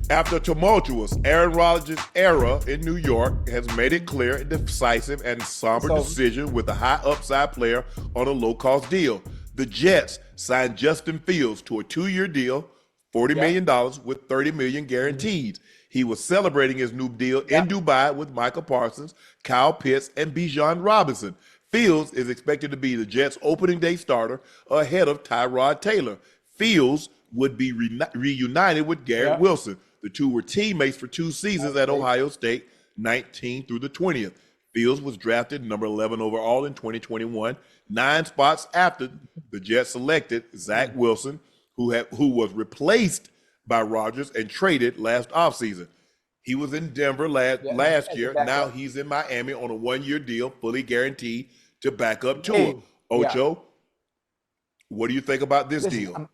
After a tumultuous Aaron Rodgers era in New York has made it clear, a decisive and somber decision with a high upside player on a low-cost deal. The Jets signed Justin Fields to a 2-year deal, $40 million with $30 million guaranteed. He was celebrating his new deal in Dubai with Michael Parsons, Kyle Pitts, and Bijan Robinson. Fields is expected to be the Jets' opening day starter ahead of Tyrod Taylor. Fields would be reunited with Garrett Wilson. The two were teammates for 2 seasons at Ohio State, 19 through the 20th. Fields was drafted number 11 overall in 2021, 9 spots after the Jets selected Zach Wilson, who was replaced by Rodgers and traded last offseason. He was in Denver last year. Now he's in Miami on a 1-year deal, fully guaranteed to back up Tua. Ocho, what do you think about this deal?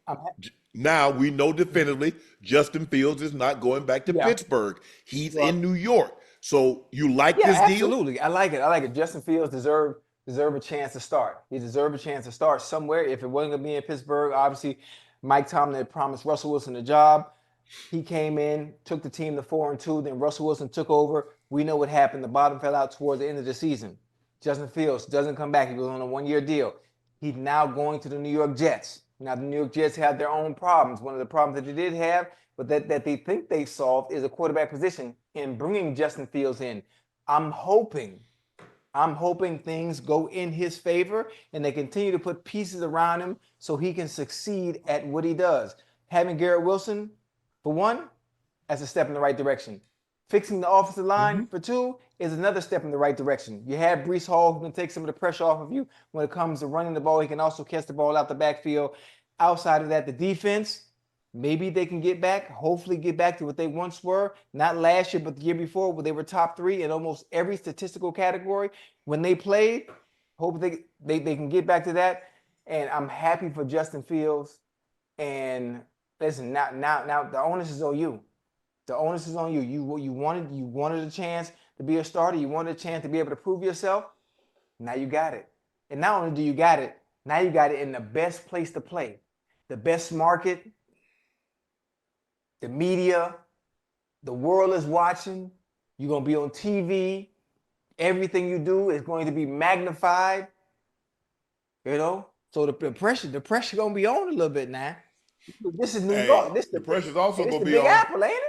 Now we know definitively Justin Fields is not going back to Pittsburgh. He's in New York. So you like this deal? Absolutely. I like it. Justin Fields deserve a chance to start. He deserved a chance to start somewhere. If it wasn't going to be in Pittsburgh, obviously Mike Tomlin had promised Russell Wilson a job. He came in, took the team to 4-2. Then Russell Wilson took over. We know what happened. The bottom fell out towards the end of the season. Justin Fields doesn't come back. He was on a 1-year deal. He's now going to the New York Jets. Now, the New York Jets have their own problems. One of the problems that they did have, but that they think they solved, is a quarterback position in bringing Justin Fields in. I'm hoping things go in his favor and they continue to put pieces around him so he can succeed at what he does. Having Garrett Wilson, for one, that's a step in the right direction. Fixing the offensive line, for two, is another step in the right direction. You have Breece Hall, who can take some of the pressure off of you when it comes to running the ball. He can also catch the ball out the backfield. Outside of that, the defense, maybe they can hopefully get back to what they once were. Not last year, but the year before, where they were top 3 in almost every statistical category. When they played, hope they can get back to that. And I'm happy for Justin Fields. And listen, now the onus is on you. The onus is on you. You wanted a chance to be a starter. You wanted a chance to be able to prove yourself. Now you got it. And not only do you got it, now you got it in the best place to play. The best market, the media, the world is watching. You're going to be on TV. Everything you do is going to be magnified. You know? So the pressure going to be on a little bit now. This is New York. The pressure's also going to be Big on. Apple, ain't it?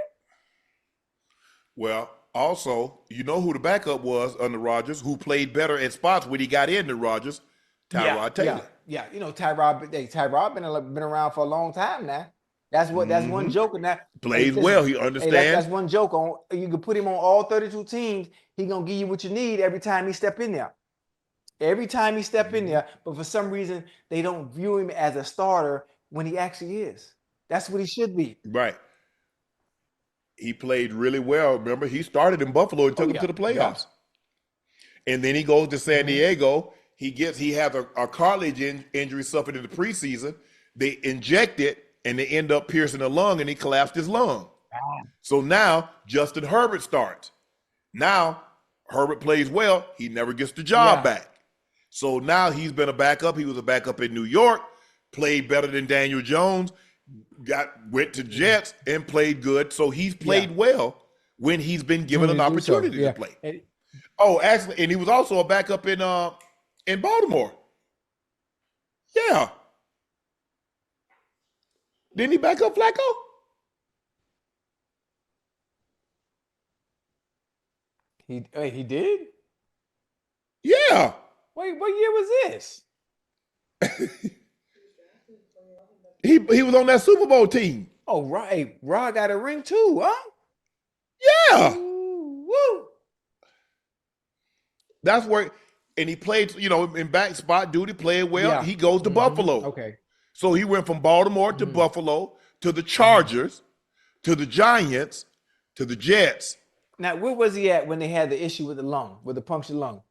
Well, also, you know who the backup was under Rodgers, who played better at spots when he got into Rodgers? Tyrod Taylor. Yeah. You know, Tyrod been around for a long time now. That's one joke. Now plays well. He understands. That's one joke. You can put him on all 32 teams. He gonna give you what you need every time he step in there. But for some reason, they don't view him as a starter when he actually is. That's what he should be. Right. He played really well. Remember, he started in Buffalo and took him to the playoffs. And then he goes to San Diego. He has a cartilage injury suffered in the preseason. They inject it, and they end up piercing a lung, and he collapsed his lung. So now Justin Herbert starts. Now Herbert plays well. He never gets the job back. So now he's been a backup. He was a backup in New York, played better than Daniel Jones, went to Jets and played good. So he's played well when he's been given an opportunity to play. Actually, and he was also a backup in Baltimore. Yeah. Didn't he back up Flacco? He did? Yeah. Wait, what year was this? He was on that Super Bowl team. Oh, right. Rod got a ring too, huh? Yeah. Woo. That's where, and he played, in back spot duty, played well. Yeah. He goes to Buffalo. Okay. So he went from Baltimore to Buffalo to the Chargers to the Giants to the Jets. Now, where was he at when they had the issue with the lung, with the punctured lung?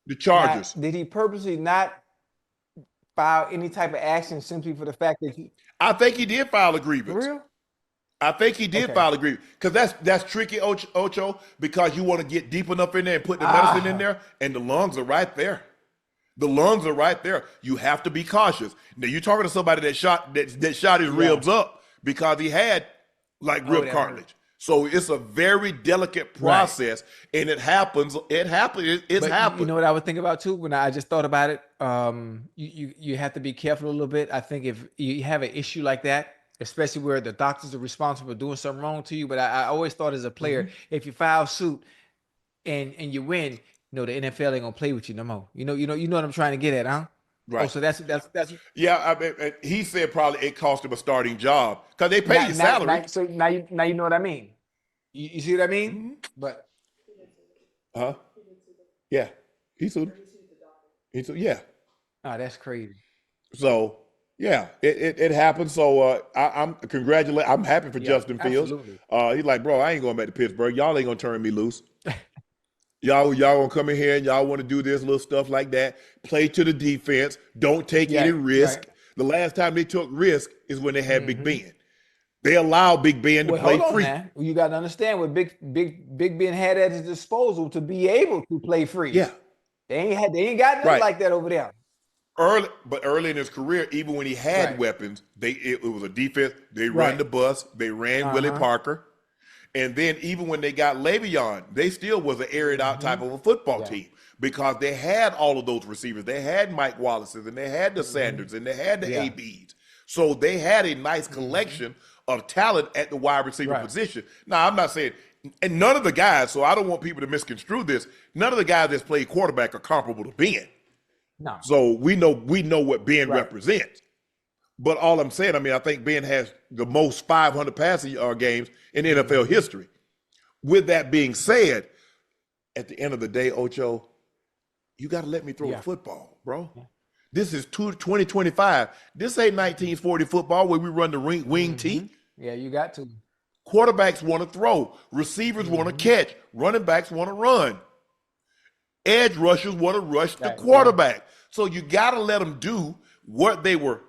The Chargers. Now, did he purposely not file any type of action simply for the fact that he? I think he did file a grievance. For real? I think he did file a grievance because that's tricky, Ocho, because you want to get deep enough in there and put the medicine in there, and the lungs are right there. The lungs are right there. You have to be cautious. Now you're talking to somebody that shot his ribs up because he had like rib cartilage. So it's a very delicate process, and it happens. It's happened. You know what I would think about too when I just thought about it. You have to be careful a little bit. I think if you have an issue like that, especially where the doctors are responsible for doing something wrong to you. But I always thought as a player, if you file suit and you win, the NFL ain't gonna play with you no more. You know what I'm trying to get at, huh? Right. Oh, so that's yeah. I mean, he said probably it cost him a starting job because they pay your salary. So now you know what I mean. You see what I mean? But yeah, he sued. Yeah. Oh, that's crazy. So yeah, it happened. So I'm happy for Justin Fields. He's like, bro, I ain't going back to Pittsburgh. Y'all ain't gonna turn me loose. Y'all gonna come in here and y'all want to do this little stuff like that. Play to the defense. Don't take any risk. Right. The last time they took risk is when they had Big Ben. They allowed Big Ben to play free. Now. You got to understand what Big Ben had at his disposal to be able to play free. Yeah, they ain't got nothing like that over there. Early in his career, even when he had weapons, it was a defense. They run the bus. They ran Willie Parker, and then even when they got Le'Veon, they still was an aired out type of a football team because they had all of those receivers. They had Mike Wallace's and they had the Sanders and they had the ABs. So they had a nice collection of talent at the wide receiver position. Now, I'm not saying, and none of the guys, so I don't want people to misconstrue this, none of the guys that's played quarterback are comparable to Ben. No. So we know what Ben represents. But all I'm saying, I mean, I think Ben has the most 500 passing games in NFL history. With that being said, at the end of the day, Ocho, you got to let me throw the football, bro. Yeah. This is 2025. This ain't 1940 football where we run the wing T. Yeah, you got to. Quarterbacks want to throw. Receivers want to catch. Running backs want to run. Edge rushers want to rush the quarterback. Yeah. So you got to let them do what they were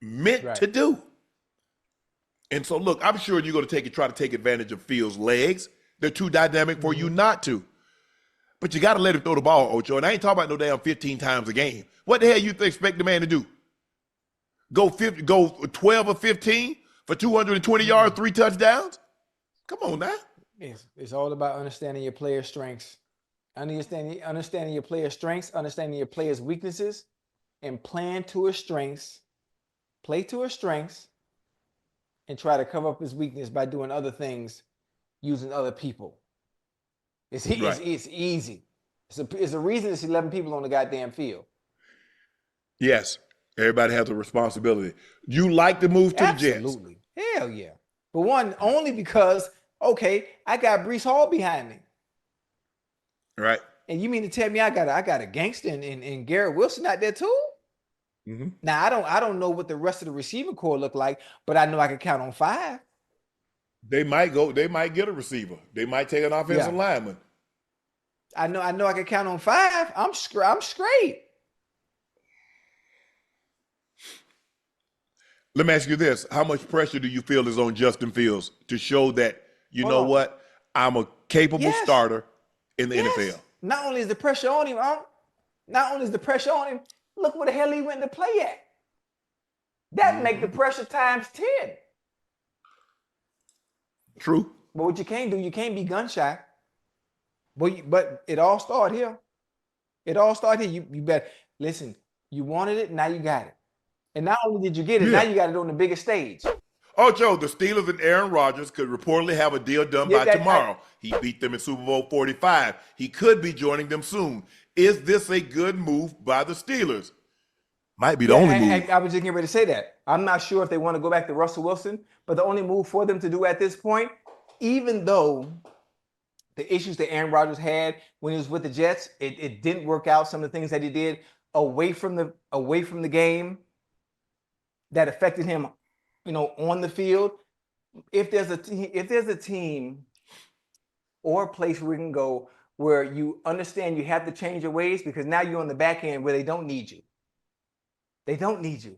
meant to do. And so, look, I'm sure you're going to try to take advantage of Fields' legs. They're too dynamic for you not to. But you got to let him throw the ball, Ocho. And I ain't talking about no damn 15 times a game. What the hell you expect the man to do? Go 12 or 15 for 220 yards, 3 touchdowns? Come on now. It's all about understanding your player's strengths. Understanding your player's strengths, understanding your player's weaknesses, and play to his strengths, and try to cover up his weakness by doing other things using other people. It's easy. It's a reason it's 11 people on the goddamn field. Yes. Everybody has a responsibility. You like to move to the Jets. Absolutely. Hell yeah. But one, only because, I got Breece Hall behind me. Right. And you mean to tell me I got a gangster and Garrett Wilson out there too? Mm-hmm. Now I don't know what the rest of the receiving core look like, but I know I can count on 5. They might get a receiver. They might take an offensive lineman. I know I can count on 5. I'm straight. Let me ask you this. How much pressure do you feel is on Justin Fields to show that, what, I'm a capable starter in the NFL? Not only is the pressure on him, look where the hell he went to play at. That make the pressure times 10. True. But what you can't do, you can't be gun shy. But it all started here. You better listen. You wanted it, now you got it. And not only did you get it, now you got it on the biggest stage. Oh, Joe, the Steelers and Aaron Rodgers could reportedly have a deal done by tomorrow. He beat them in Super Bowl 45. He could be joining them soon. Is this a good move by the Steelers? Might be the only move. I was just getting ready to say that. I'm not sure if they want to go back to Russell Wilson, but the only move for them to do at this point, even though the issues that Aaron Rodgers had when he was with the Jets, it didn't work out. Some of the things that he did away from the game that affected him, on the field. If there's a team or a place where we can go where you understand you have to change your ways because now you're on the back end where they don't need you. They don't need you.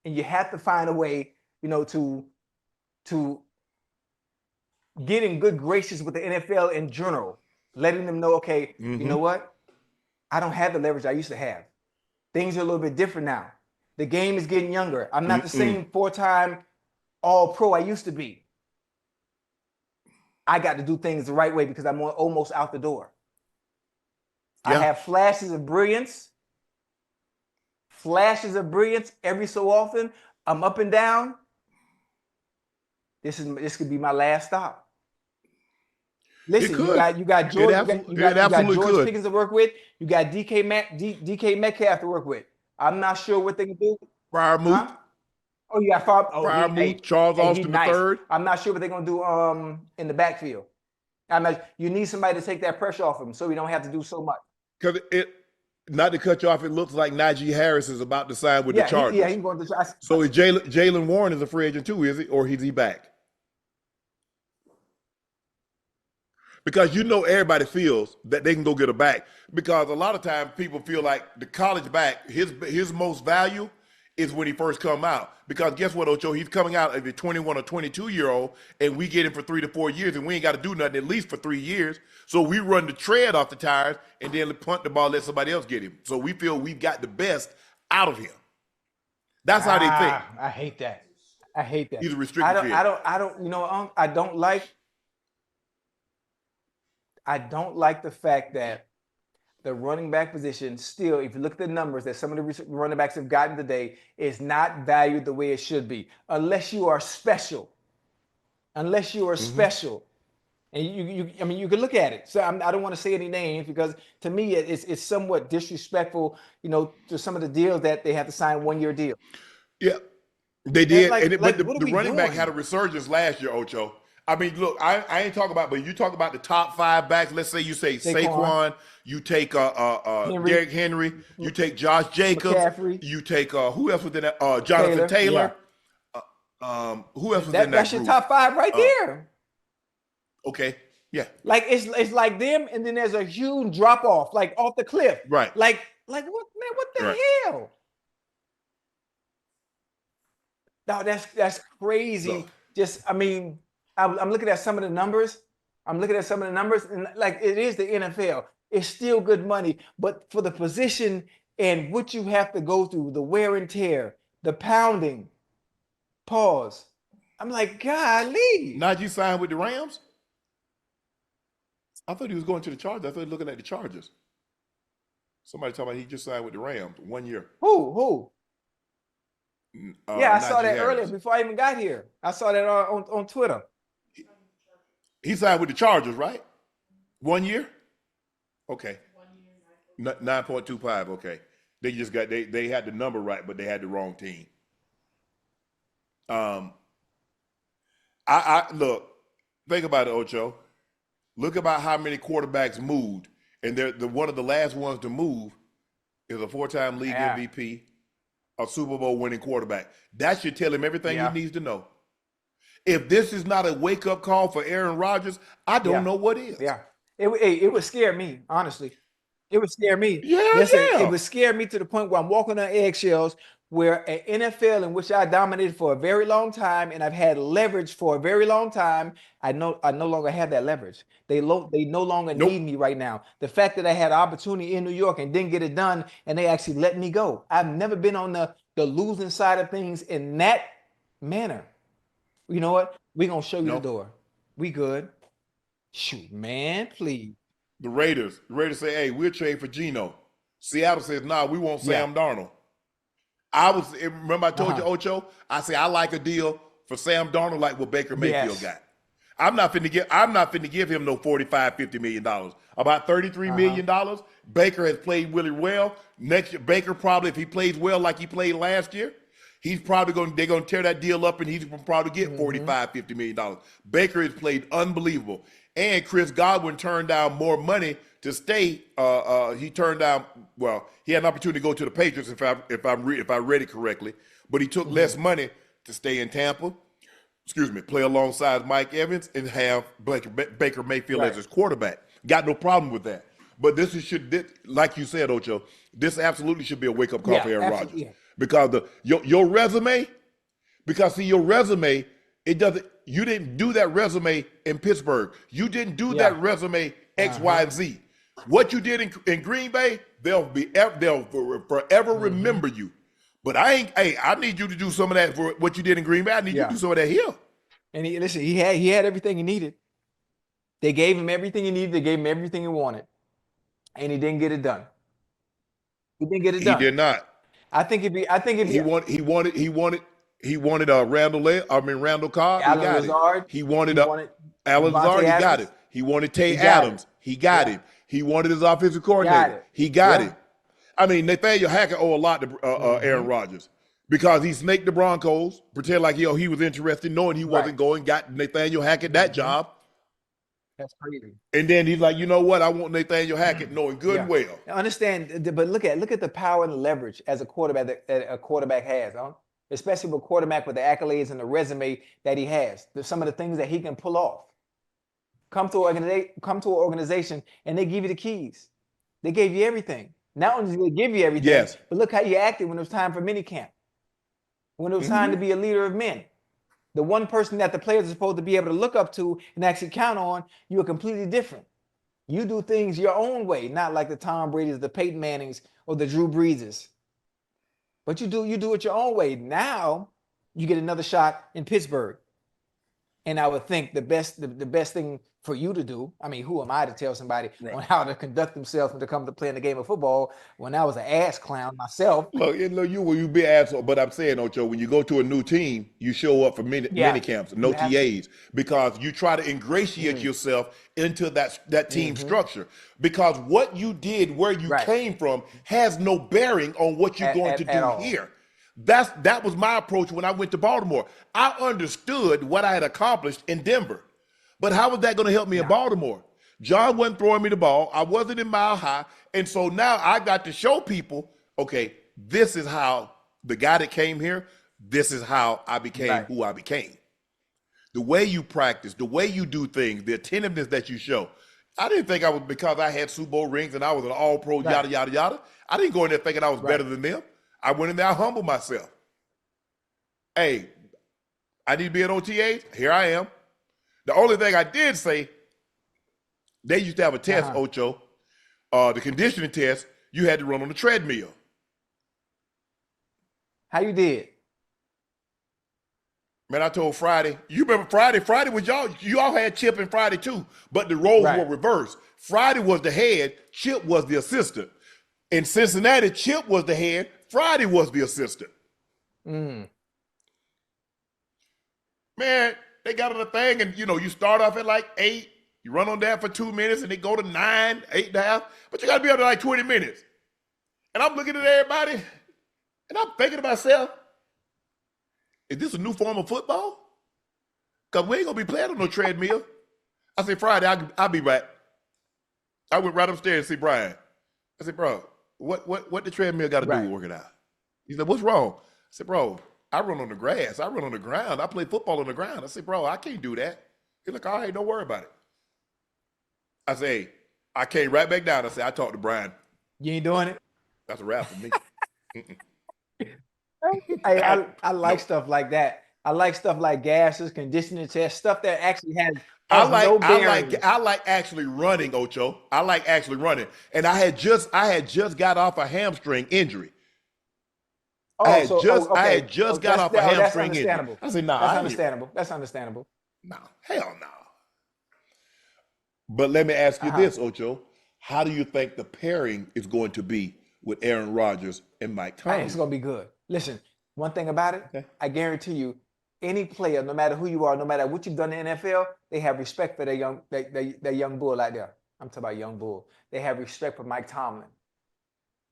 And you have to find a way, to get in good graces with the NFL in general, letting them know, you know what? I don't have the leverage I used to have. Things are a little bit different now. The game is getting younger. I'm not the same 4-time All-Pro I used to be. I got to do things the right way because I'm almost out the door. Yeah. I have flashes of brilliance every so often. I'm up and down. This could be my last stop. Listen, you got George, you got George Pickens to work with. You got DK Metcalf to work with. I'm not sure what they can do. Fryermuth. Huh? Oh, you got Fryermuth, Charles Austin III. I'm not sure what they're gonna do in the backfield. You need somebody to take that pressure off him so we don't have to do so much. Because not to cut you off, it looks like Najee Harris is about to sign with the Chargers. He's going to. So is Jaylen Warren is a free agent too, is he? Or is he back? Because everybody feels that they can go get a back. Because a lot of times people feel like the college back, his most value is when he first come out. Because guess what, Ocho? He's coming out as a 21 or 22-year-old, and we get him for 3 to 4 years, and we ain't got to do nothing at least for 3 years. So we run the tread off the tires and then punt the ball, let somebody else get him. So we feel we've got the best out of him. That's how they think. I hate that. He's a restricted free agent. I don't like the fact that the running back position still, if you look at the numbers that some of the running backs have gotten today, is not valued the way it should be, unless you are special. Special. And you can look at it. So I don't want to say any names because to me it's somewhat disrespectful, to some of the deals that they have to sign 1-year deal. Yeah, they did. But the running back had a resurgence last year, Ocho. I mean, look, I ain't talking about, but you talk about the top 5 backs. Let's say you say Saquon, you take Derrick Henry, you take Josh Jacobs, McCaffrey. you take who else was in that? Jonathan Taylor. Yeah. Who else was in that That's group? your top 5 right there. Okay, yeah. Like it's like them, and then there's a huge drop off, like off the cliff. Right. Like what, man? What the hell? No, that's crazy. Look. I'm looking at some of the numbers. and like it is the NFL. It's still good money, but for the position and what you have to go through, the wear and tear, the pounding, pause. I'm like, golly. Najee signed with the Rams? I thought he was going to the Chargers. I thought he was looking at the Chargers. Somebody talking about he just signed with the Rams 1 year. Who? I saw that Harris. earlier before I even got here. I saw that on Twitter. He signed with the Chargers, right? 1 year? Okay. 9.25, okay. They just got they had the number right, but they had the wrong team. I look, think about it, Ocho. Look about how many quarterbacks moved, and they're one of the last ones to move is a 4-time league MVP, a Super Bowl winning quarterback. That should tell him everything he needs to know. If this is not a wake-up call for Aaron Rodgers, I don't know what is. Yeah. It would scare me, honestly. It would scare me. It would scare me to the point where I'm walking on eggshells, where an NFL in which I dominated for a very long time and I've had leverage for a very long time, I no longer have that leverage. They no longer need me right now. The fact that I had an opportunity in New York and didn't get it done and they actually let me go. I've never been on the losing side of things in that manner. You know what? We're going to show you the door. We good. Shoot, man, please. The Raiders say, hey, we'll trade for Geno. Seattle says, nah, we want Sam Darnold. Remember I told you, Ocho, I say I like a deal for Sam Darnold like what Baker Mayfield got. I'm not finna give him no $45, $50 million. About $33 million. Baker has played really well. Next year, Baker probably, if he plays well like he played last year, they're gonna tear that deal up and he's gonna probably get $45, $50 million. Baker has played unbelievable. And Chris Godwin turned down more money to stay. He turned down. Well, he had an opportunity to go to the Patriots if I read it correctly, but he took less money to stay in Tampa. Play alongside Mike Evans and have Baker Mayfield as his quarterback. Got no problem with that. But this like you said, Ocho, this absolutely should be a wake up call for Aaron Rodgers. Yeah. Because your resume, your resume, it doesn't. You didn't do that resume in Pittsburgh. You didn't do that resume X, Y, and Z. What you did in Green Bay, they'll forever remember you. But I need you to do some of that for what you did in Green Bay. I need you to do some of that here. And he had everything he needed. They gave him everything he needed. They gave him everything he wanted, and he didn't get it done. He didn't get it He done. did not. I think if He wanted Randall Cobb. He Alan got Lazard, it. He wanted Alan Davante Lazard. He got Adams. it. He wanted Tay He got Adams. it. He got Yeah. it. He wanted his offensive Got coordinator. it. He got Yeah. it. I mean, Nathaniel Hackett owe a lot to Aaron Rodgers because he snaked the Broncos, pretend like he was interested, knowing he wasn't going, got Nathaniel Hackett that job. That's crazy. And then he's like, you know what? I want Nathaniel Hackett, knowing good and well. Now understand, but look at the power and the leverage as a quarterback that a quarterback has, especially with a quarterback with the accolades and the resume that he has. There's some of the things that he can pull off. Come to an organization and they give you the keys. They gave you everything. Not only did they give you everything, but look how you acted when it was time for minicamp. When it was time to be a leader of men. The one person that the players are supposed to be able to look up to and actually count on, you are completely different. You do things your own way, not like the Tom Brady's, the Peyton Mannings, or the Drew Breeses. But you do it your own way. Now you get another shot in Pittsburgh. And I would think the best thing for you to do, I mean, who am I to tell somebody on how to conduct themselves when they come to play in the game of football when I was an ass clown myself? Look, you be asshole, but I'm saying, Ocho, when you go to a new team, you show up for mini camps, no TAs, because you try to ingratiate yourself into that team structure. Because what you did, where you came from, has no bearing on what you're going to do here. That was my approach when I went to Baltimore. I understood what I had accomplished in Denver. But how was that going to help me in Baltimore? John wasn't throwing me the ball. I wasn't in Mile High. And so now I got to show people, okay, this is how the guy that came here, this is how I became who I became. The way you practice, the way you do things, the attentiveness that you show. I didn't think I was, because I had Super Bowl rings and I was an all-pro, yada, yada, yada. I didn't go in there thinking I was better than them. I went in there, I humbled myself. Hey, I need to be an OTA. Here I am. The only thing I did say, they used to have a test, Ocho, the conditioning test, you had to run on the treadmill. How you did? Man, I told Friday, you remember Friday? Friday was you all had Chip and Friday too, but the roles were reversed. Friday was the head, Chip was the assistant. In Cincinnati, Chip was the head, Friday was the assistant. Man, they got on the thing, and you start off at like 8, you run on that for 2 minutes, and they go to 9, 8.5, but you got to be up to like 20 minutes. And I'm looking at everybody, and I'm thinking to myself, is this a new form of football? Because we ain't going to be playing on no treadmill. I said, Friday, I'll be back. I went right upstairs to see Brian. I said, bro, what the treadmill got to do with working out? He said, what's wrong? I said, bro, I run on the grass. I run on the ground. I play football on the ground. I said, bro, I can't do that. He's like, all right, don't worry about it. I say, hey, I came right back down. I said, I talked to Brian. You ain't doing it? That's a wrap for me. I like stuff like that. I like stuff like gases, conditioning tests, stuff that actually has no bearing. I like actually running, Ocho. I like actually running. And I had just got off a hamstring injury. I had just got off a hamstring injury. I said, that's understandable. That's understandable. No, hell no. But let me ask you this, Ocho. How do you think the pairing is going to be with Aaron Rodgers and Mike Tomlin? It's going to be good. Listen, one thing about it, I guarantee you, any player, no matter who you are, no matter what you've done in the NFL, they have respect for their young bull out there. I'm talking about young bull. They have respect for Mike Tomlin.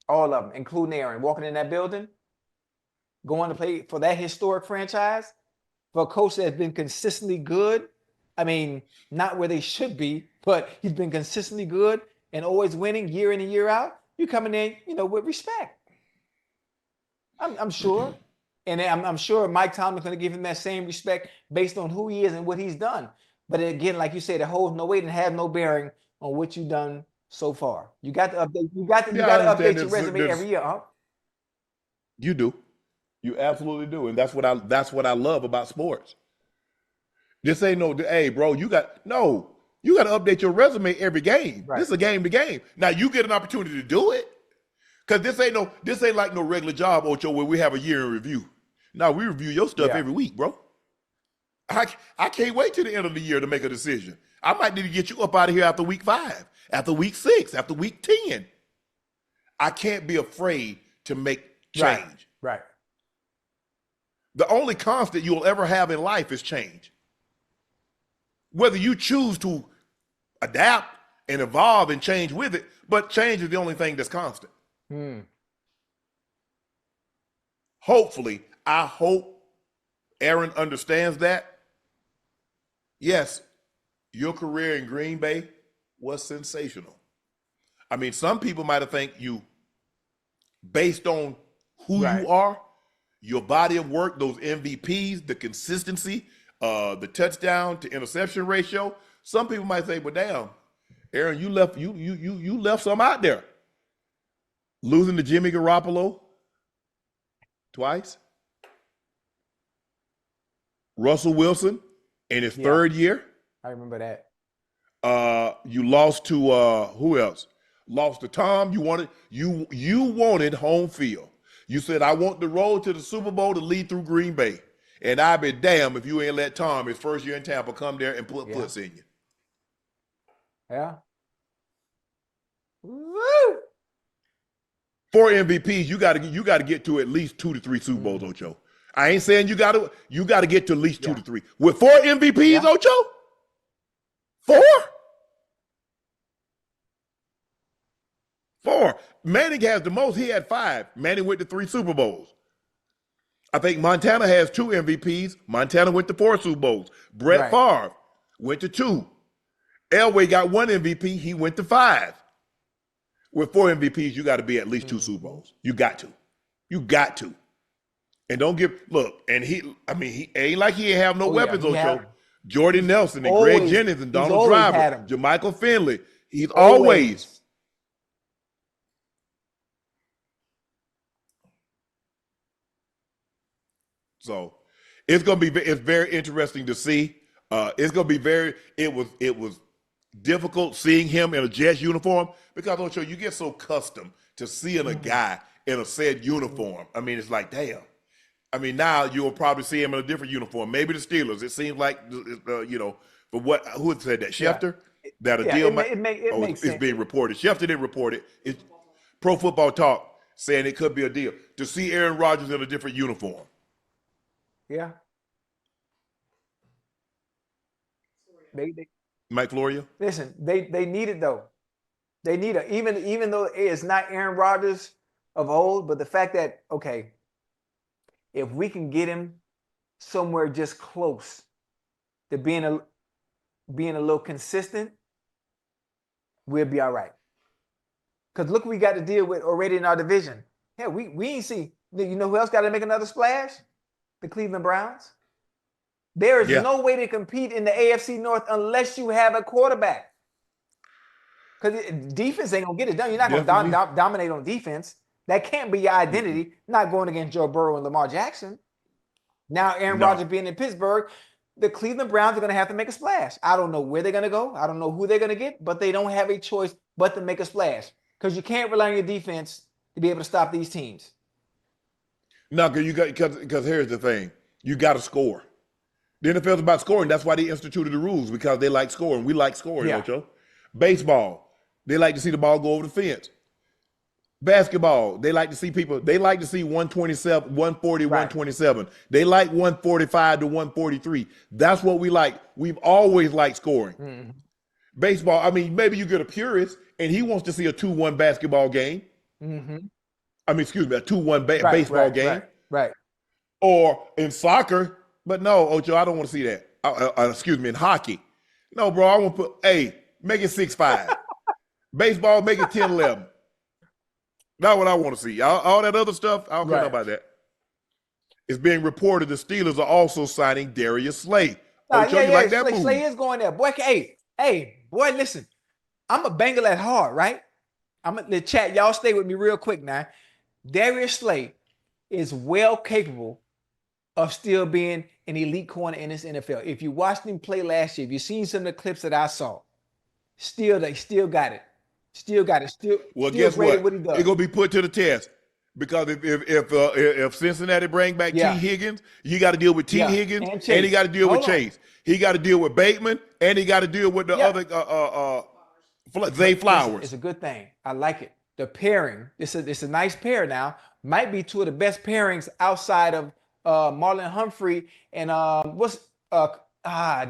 All of them, including Aaron, walking in that building, going to play for that historic franchise, for a coach that's been consistently good. I mean, not where they should be, but he's been consistently good and always winning year in and year out. You're coming in, with respect. I'm sure. And I'm sure Mike Tomlin's going to give him that same respect based on who he is and what he's done. But again, like you said, it holds no weight and has no bearing on what you've done so far. You got to update. You got to update your resume every year, huh? You do. You absolutely do. And that's what I love about sports. This ain't no, hey, bro, you got to update your resume every game. Right. This is a game to game. Now you get an opportunity to do it. Because this ain't like no regular job, Ocho, where we have a year in review. Now we review your stuff every week, bro. I can't wait till the end of the year to make a decision. I might need to get you up out of here after week 5, after week 6, after week 10. I can't be afraid to make change. Right. The only constant you'll ever have in life is change. Whether you choose to adapt and evolve and change with it, but change is the only thing that's constant. Hopefully, I hope Aaron understands that. Yes, your career in Green Bay was sensational. I mean, some people might have think you, based on who you are, your body of work, those MVPs, the consistency, the touchdown to interception ratio. Some people might say, "But damn, Aaron, you left some out there." Losing to Jimmy Garoppolo twice. Russell Wilson in his third year. I remember that. You lost to who else? Lost to Tom. You wanted home field. You said, "I want the road to the Super Bowl to lead through Green Bay." And I'd be damned if you ain't let Tom, his first year in Tampa, come there and put puts in you. Yeah. Woo! 4 MVPs, you got to get to at least 2 to 3 Super Bowls, Ocho. I ain't saying you got to get to at least 2 to 3. With 4 MVPs, Ocho? 4? 4. Manning has the most. He had 5. Manning went to 3 Super Bowls. I think Montana has 2 MVPs. Montana went to 4 Super Bowls. Brett Favre went to 2. Elway got 1 MVP. He went to 5. With 4 MVPs, you got to be at least 2 Super Bowls. You got to. You got to. And don't he ain't like he ain't have no weapons, Ocho. Jordy Nelson and Greg Jennings and Donald Driver, Jermichael Finley. He's always. So it's very interesting to see. It's gonna be it was difficult seeing him in a Jets uniform because Ocho, you get so accustomed to seeing a guy in a said uniform. I mean, it's like, damn. I mean, now you'll probably see him in a different uniform. Maybe the Steelers. It seems like, but who had said that? Schefter? That a deal it makes sense. It's being reported. Schefter didn't report it. It's Pro Football Talk saying it could be a deal. To see Aaron Rodgers in a different uniform. Yeah. Mike Florio? Listen, they need it though. They need it. Even though it's not Aaron Rodgers of old, but the fact that, okay, if we can get him somewhere just close to being a little consistent, we'll be all right. Because look, we got to deal with already in our division. Yeah, we ain't see. You know who else got to make another splash? The Cleveland Browns. There is no way to compete in the AFC North unless you have a quarterback. Because defense ain't going to get it done. You're not going to dominate on defense. That can't be your identity, not going against Joe Burrow and Lamar Jackson. Now, Aaron Rodgers being in Pittsburgh, the Cleveland Browns are going to have to make a splash. I don't know where they're going to go. I don't know who they're going to get, but they don't have a choice but to make a splash because you can't rely on your defense to be able to stop these teams. No, because here's the thing. You got to score. The NFL is about scoring. That's why they instituted the rules, because they like scoring. We like scoring, Ocho. Baseball, they like to see the ball go over the fence. Basketball, they like to see 127, 140, 127. They like 145 to 143. That's what we like. We've always liked scoring. Mm-hmm. Baseball, I mean, maybe you get a purist and he wants to see a 2-1 basketball game. Mm-hmm. I mean, excuse me, a 2-1 baseball game. Right. Or in soccer, but no, Ocho, I don't want to see that. Excuse me, in hockey. No, bro, I want to make it 6-5. Baseball, make it 10-11. Not what I want to see. All that other stuff, I don't care about that. It's being reported the Steelers are also signing Darius Slay. Ocho, you like that move? Slay is going there. Boy, boy, listen. I'm a Bengal at heart, right? I'm going to chat. Y'all stay with me real quick now. Darius Slay is well capable of still being an elite corner in this NFL. If you watched him play last year, if you've seen some of the clips that I saw, they still got it. Well, guess what? He does. It's going to be put to the test. Because if Cincinnati bring back T. Yeah. Higgins, you got to deal with T. Yeah. Higgins, And and Chase. he got to deal with Hold on. Chase. He got to deal with Bateman, and he got to deal with the Yeah. other Zay Flowers. It's a good thing. I like it. The pairing, it's a nice pair now. Might be two of the best pairings outside of Marlon Humphrey and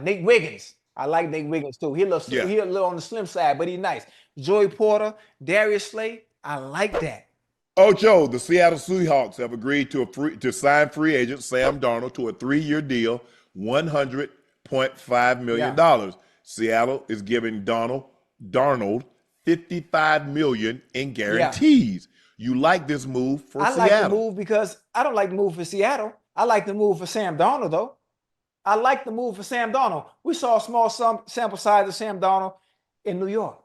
Nate Wiggins. I like Nate Wiggins too. He a little on the slim side, but he's nice. Joey Porter, Darius Slay. I like that. Ocho, the Seattle Seahawks have agreed to sign free agent Sam Darnold to a 3-year deal, $100.5 million. Yeah. Seattle is giving Darnold $55 million in guarantees. Yeah. You like this move for Seattle? I like the move because I don't like the move for Seattle. I like the move for Sam Darnold, though. I like the move for Sam Darnold. We saw a small sample size of Sam Darnold in New York.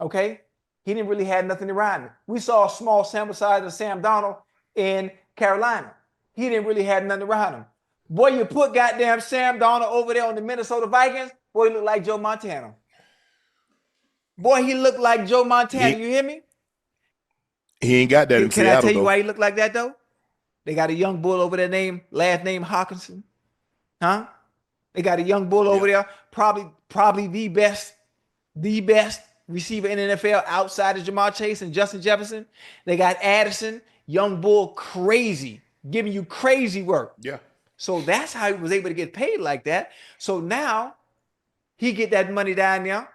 Okay? He didn't really have nothing around him. We saw a small sample size of Sam Darnold in Carolina. He didn't really have nothing around him. Boy, you put goddamn Sam Darnold over there on the Minnesota Vikings, boy, he looked like Joe Montana. Boy, he looked like Joe Montana. You hear me? He ain't got that in Seattle, Can I tell you why he looked like that, though? They got a young bull over there last name Hawkinson. Huh? They got a young bull over there, probably the best receiver in the NFL outside of Jamar Chase and Justin Jefferson. They got Addison, young bull, crazy, giving you crazy work. Yeah. So that's how he was able to get paid like that. So now he get that money down there.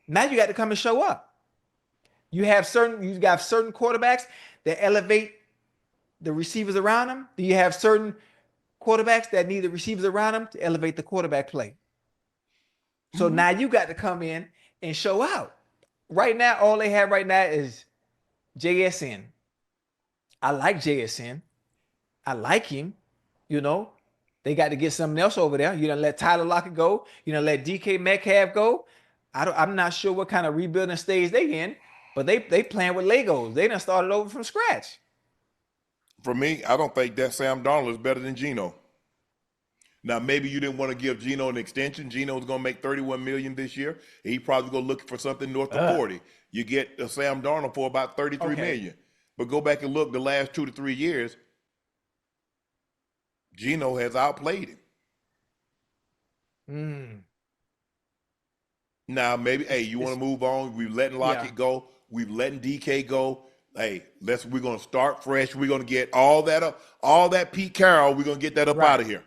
Now you got to come and show up. You got certain quarterbacks that elevate the receivers around them. Do you have certain quarterbacks that need the receivers around them to elevate the quarterback play? So now you got to come in and show out. Right now, all they have right now is JSN. I like JSN. I like him. You know, they got to get something else over there. You done let Tyler Lockett go. You done let DK Metcalf go. I'm not sure what kind of rebuilding stage they in, but they playing with Legos. They done started over from scratch. For me, I don't think that Sam Darnold is better than Geno. Now, maybe you didn't want to give Geno an extension. Geno's going to make $31 million this year. He probably going to look for something north of 40. You get a Sam Darnold for about $33 million. But go back and look the last 2 to 3 years, Geno has outplayed him. Now, maybe, you want to move on. We've letting Lockett go. We've letting DK go. Hey, we're going to start fresh. We're going to get all that Pete Carroll. We're going to get that up out of here.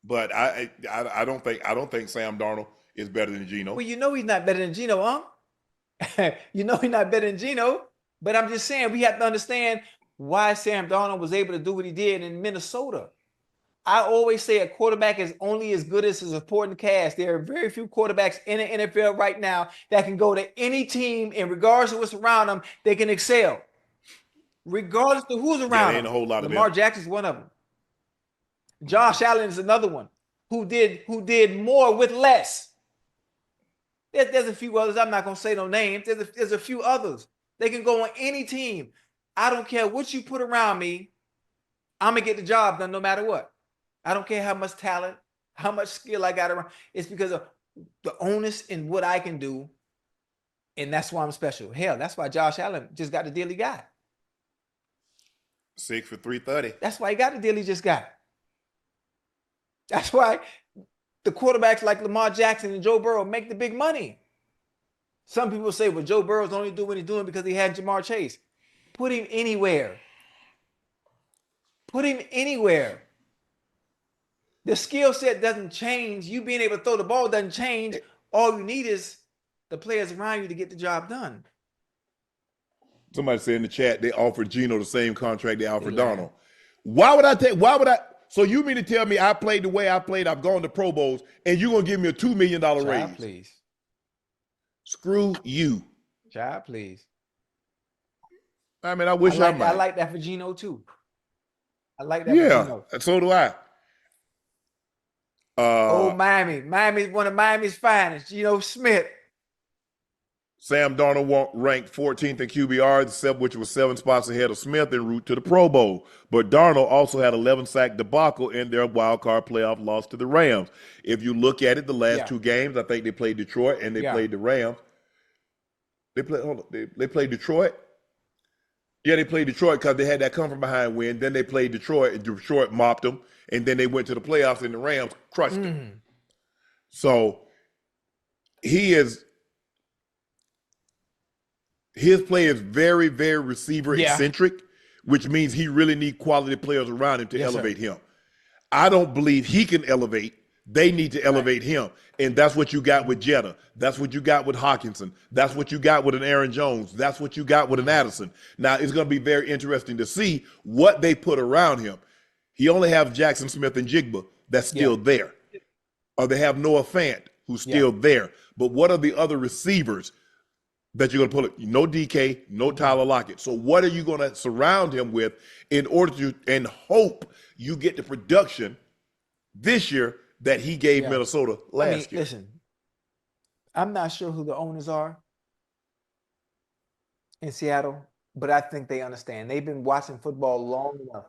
But I don't think Sam Darnold is better than Geno. Well, you know he's not better than Geno, huh? You know he's not better than Geno. But I'm just saying we have to understand why Sam Darnold was able to do what he did in Minnesota. I always say a quarterback is only as good as his supporting cast. There are very few quarterbacks in the NFL right now that can go to any team, and regardless of what's around them, they can excel. Regardless of who's around them. Ain't a whole lot of Lamar them. Jackson's one of them. Josh Allen is another one who did more with less. There's a few others. I'm not going to say no names. There's a few others. They can go on any team. I don't care what you put around me. I'm going to get the job done no matter what. I don't care how much talent, how much skill I got around. It's because of the onus in what I can do, and that's why I'm special. Hell, that's why Josh Allen just got the deal he got. 6 for 330. That's why he got the deal he just got. That's why the quarterbacks like Lamar Jackson and Joe Burrow make the big money. Some people say, well, Joe Burrow's only doing what he's doing because he had Jamar Chase. Put him anywhere. Put him anywhere. The skill set doesn't change. You being able to throw the ball doesn't change. All you need is the players around you to get the job done. Somebody said in the chat they offered Geno the same contract they offered Darnold. Why would I? So you mean to tell me I played the way I played, I've gone to Pro Bowls, and you're going to give me a $2 million raise? Please. Screw you. Child, please. I mean, I wish I might. I like that for Geno, too. I like that for Geno. Yeah, so do I. Miami. Miami's one of Miami's finest. Geno Smith. Sam Darnold ranked 14th in QBR, which was 7 spots ahead of Smith en route to the Pro Bowl. But Darnold also had 11-sack debacle in their wild card playoff loss to the Rams. If you look at it, the last 2 games, I think they played Detroit and they played the Rams. They play. Hold on, they played Detroit. Yeah, they played Detroit because they had that come from behind win. Then they played Detroit, and Detroit mopped them. And then they went to the playoffs, and the Rams crushed them. So his play is very, very receiver eccentric, which means he really need quality players around him to elevate him. I don't believe he can elevate. They need to elevate him. And that's what you got with Jetta. That's what you got with Hawkinson. That's what you got with an Aaron Jones. That's what you got with an Addison. Now, it's going to be very interesting to see what they put around him. He only has Jackson Smith and Jigba that's still there. Or they have Noah Fant, who's still there. But what are the other receivers that you're going to put? No DK, no Tyler Lockett. So what are you going to surround him with in order to and hope you get the production this year that he gave Minnesota last year? Listen, I'm not sure who the owners are in Seattle, but I think they understand. They've been watching football long enough.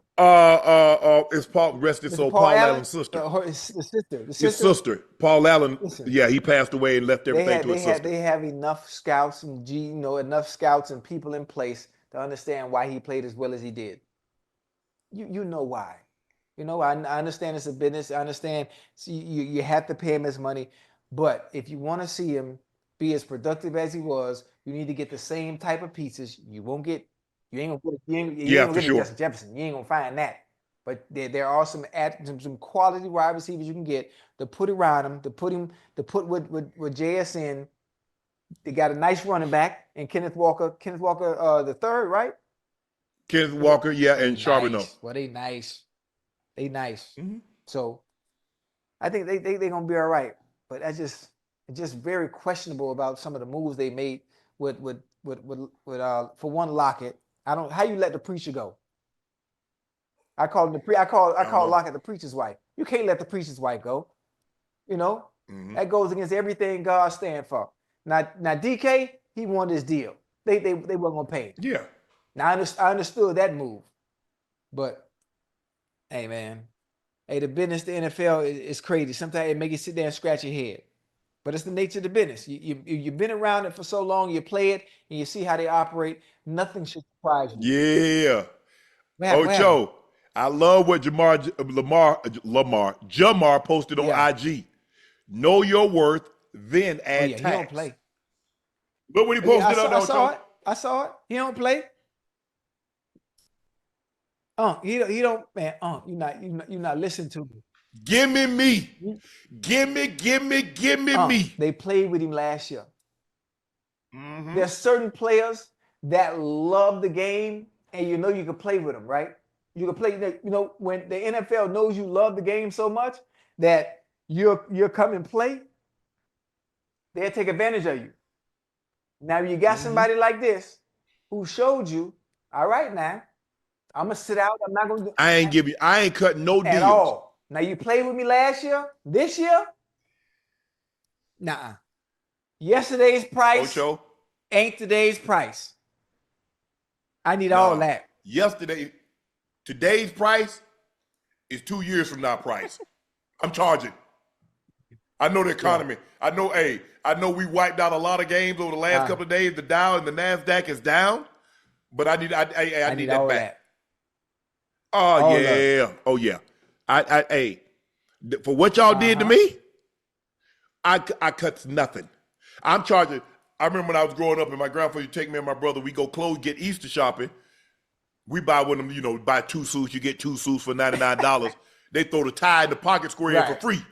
It's Paul Allen's sister. His sister. His sister, Paul Allen. Listen, he passed away and left everything to his sister. They have enough scouts and enough scouts and people in place to understand why he played as well as he did. You know why. I understand it's a business. I understand you have to pay him his money. But if you want to see him be as productive as he was, you need to get the same type of pieces. You ain't gonna get Justin Jefferson. You ain't gonna find that. But there are some quality wide receivers you can get to put around him, to put with JSN. They got a nice running back and Kenneth Walker the third, right? Kenneth Walker, and Charbonneau. Well, they nice. They nice. So I think they're gonna be all right. But it's just very questionable about some of the moves they made with for one Lockett. How you let the preacher go? I call Lockett the preacher's wife. You can't let the preacher's wife go. That goes against everything God stands for. Now DK, he won this deal. They weren't gonna pay him. Yeah. Now I understood that move, but hey man, the business, the NFL is crazy. Sometimes it make you sit there and scratch your head, but it's the nature of the business. You've been around it for so long, you play it and you see how they operate. Nothing should surprise you. Yeah. Ocho, I love what Jamar posted on IG. Know your worth, then add tax. He don't play. Look what he posted on Ocho. I saw it. He don't play. He don't, man. You're not listening to me. Give me me. Give me me. They played with him last year. There's certain players that love the game, and you can play with them, right? You can play. When the NFL knows you love the game so much that you're come and play, they'll take advantage of you. Now you got somebody like this who showed you, all right, now I'm gonna sit out. I'm not gonna do. I ain't cutting no deals at all. Now you played with me last year. This year, nah. Yesterday's price ain't today's price. I need all that. Today's price is 2 years from now price. I'm charging. I know the economy. I know we wiped out a lot of games over the last couple of days. The Dow and the NASDAQ is down, but I need that back. Oh yeah. For what y'all did to me, I cut nothing. I'm charging. I remember when I was growing up and my grandfather would take me and my brother, we go get Easter shopping. We buy one of them, buy 2 suits, you get 2 suits for $99. They throw the tie in the pocket square in for free.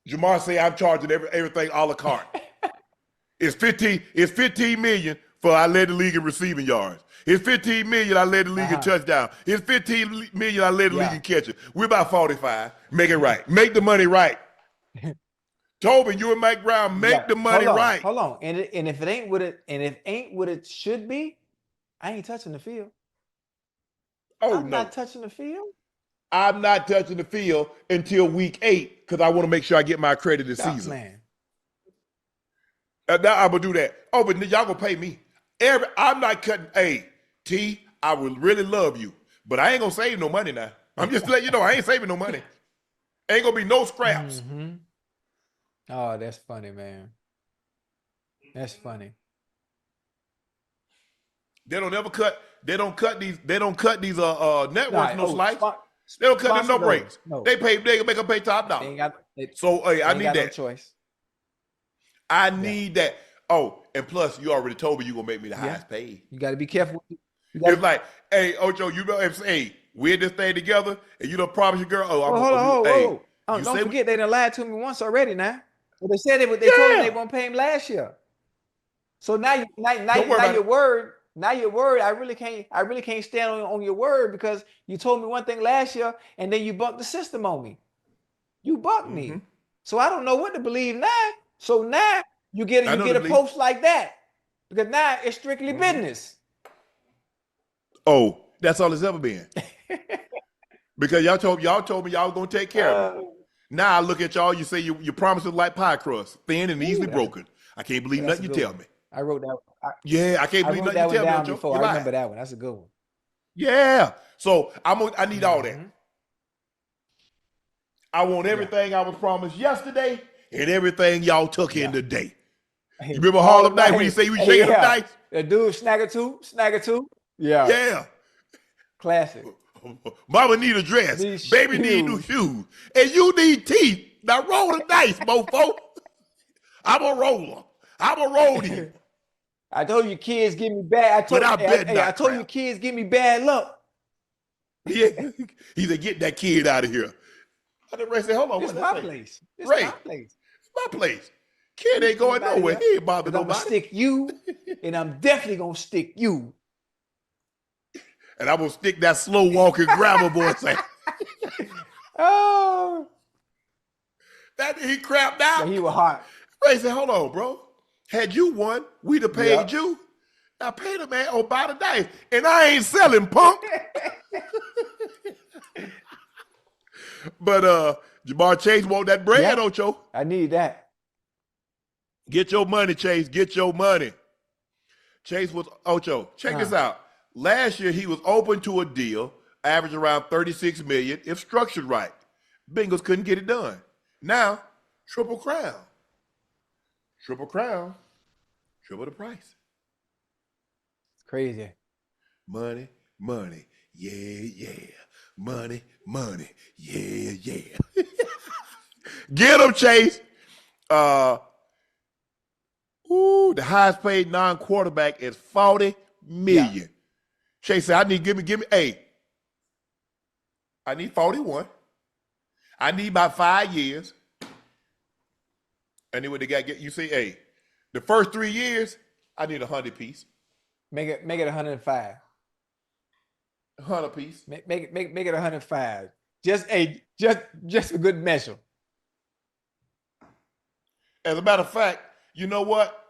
Jamar say I'm charging everything a la carte. It's 15 million for I led the league in receiving yards. It's 15 million I led the league in touchdown. It's 15 million I led the league in catches. We're about 45. Make it right. Make the money right. Tobin, you and Mike Brown, make the money right. Hold on. And if it ain't what it should be, I ain't touching the field. I'm not touching the field. I'm not touching the field until week 8 because I want to make sure I get my credit this season. Man. Now I'm going to do that. Oh, but y'all going to pay me. I'm not cutting. Hey, T, I would really love you, but I ain't going to save no money now. I'm just letting you know I ain't saving no money. Ain't going to be no scraps. Oh, that's funny, man. That's funny. They don't ever cut. They don't cut these networks no slice. They don't cut them no breaks. No. They make them pay top dollar. So hey, I need that. No choice. I need that. Oh, and plus, you already told me you're gonna make me the highest paid. You got to be careful. It's like, hey, Ocho, you know, hey, we're in this thing together, and you don't promise your girl. Oh, hold on. Don't forget they done lied to me once already. Now, well, they said they told me they won't pay him last year. So now your word. Now your word, I really can't stand on your word because you told me one thing last year and then you bucked the system on me. You bucked me. So I don't know what to believe now. So now you get a post like that because now it's strictly business. Oh, that's all it's ever been. Because y'all told me y'all was gonna take care of me. Now I look at y'all, you say you promise it like pie crust, thin and easily broken. I can't believe nothing you tell me. I wrote that. I can't believe nothing you tell me, Joe. I remember that one. That's a good one. Yeah. So I need all that. I want everything I was promised yesterday and everything y'all took in today. You remember Harlem Night when you say you were shaking the dice? The dude snagger two. Yeah. Yeah. Classic. Mama need a dress. Baby need new shoes. And you need teeth. Now roll the dice, mofo. I'm a roller. I'm a roadie. I told you kids give me bad. I told you kids give me bad luck. Yeah. He said, get that kid out of here. I didn't say, hold on. It's my place. It's my place. It's my place. Kid ain't going nowhere. He ain't bothering nobody. I'm gonna stick you, and I'm definitely gonna stick you. And I'm gonna stick that slow walking grabber boy saying. Oh. That he crapped out. Yeah, he was hot. Ray said, hold on, bro. Had you won, we'd have paid you. Now pay the man or buy the dice. And I ain't selling, punk. But Jamar Chase want that bread, Ocho. I need that. Get your money, Chase. Get your money. Chase was, Ocho, check this out. Last year, he was open to a deal, average around $36 million, if structured right. Bengals couldn't get it done. Now, triple crown. Triple crown, triple the price. It's crazy. Money, yeah. Money, yeah. Get him, Chase. The highest paid non-quarterback is $40 million. Yeah. Chase said, I need, give me, hey. I need 41. I need about 5 years. I need what they got. You say, hey, the first 3 years, I need 100 piece. Make it 105. 100 piece. Make it 105. Just a good measure. As a matter of fact, you know what?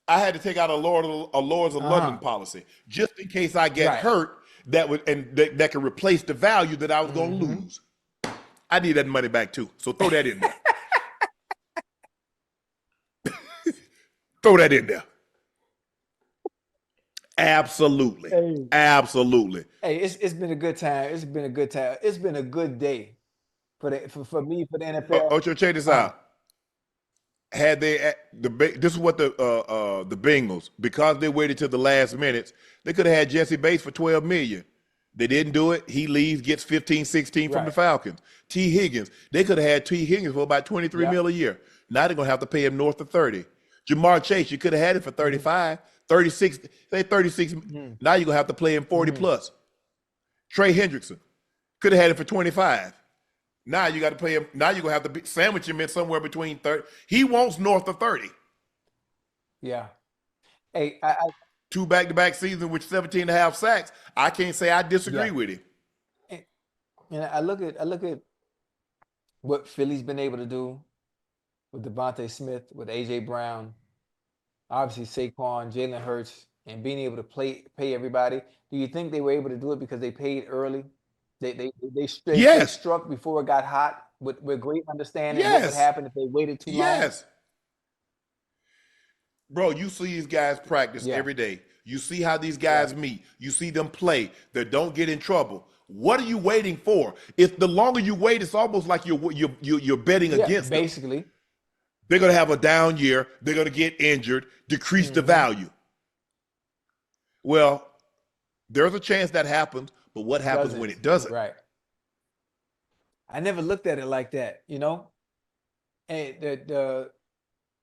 I had to take out a Lords of London policy just in case I get hurt. That could replace the value that I was going to lose. I need that money back too. So throw that in there. Throw that in there. Absolutely. Hey. Absolutely. Hey, it's been a good time. It's been a good time. It's been a good day for me, for the NFL. Ocho, check this out. Had they this is what the Bengals, because they waited till the last minutes, they could have had Jesse Bates for $12 million. They didn't do it. He leaves, gets 15, 16 from the Falcons. T. Higgins, they could have had T. Higgins for about $23 million a year. Now they're gonna have to pay him north of 30. Jamar Chase, you could have had it for 35, 36, say 36. Now you're gonna have to play him 40 plus. Trey Hendrickson could have had it for 25. Now you got to pay him. Now you're going to have to sandwich him in somewhere between 30. He wants north of 30. Yeah. Hey, 2 back-to-back seasons with 17 and a half sacks. I can't say I disagree with him. And I look at what Philly's been able to do with Davante Smith, with A.J. Brown, obviously Saquon, Jalen Hurts, and being able to pay everybody. Do you think they were able to do it because they paid early? They struck before it got hot with great understanding of what would happen if they waited too long. Yes. Bro, you see these guys practice every day. You see how these guys meet. You see them play. They don't get in trouble. What are you waiting for? If the longer you wait, it's almost like you're betting against them. Basically. They're going to have a down year. They're going to get injured, decrease the value. Well, there's a chance that happens, but what happens when it doesn't? Right. I never looked at it like that, you know? And the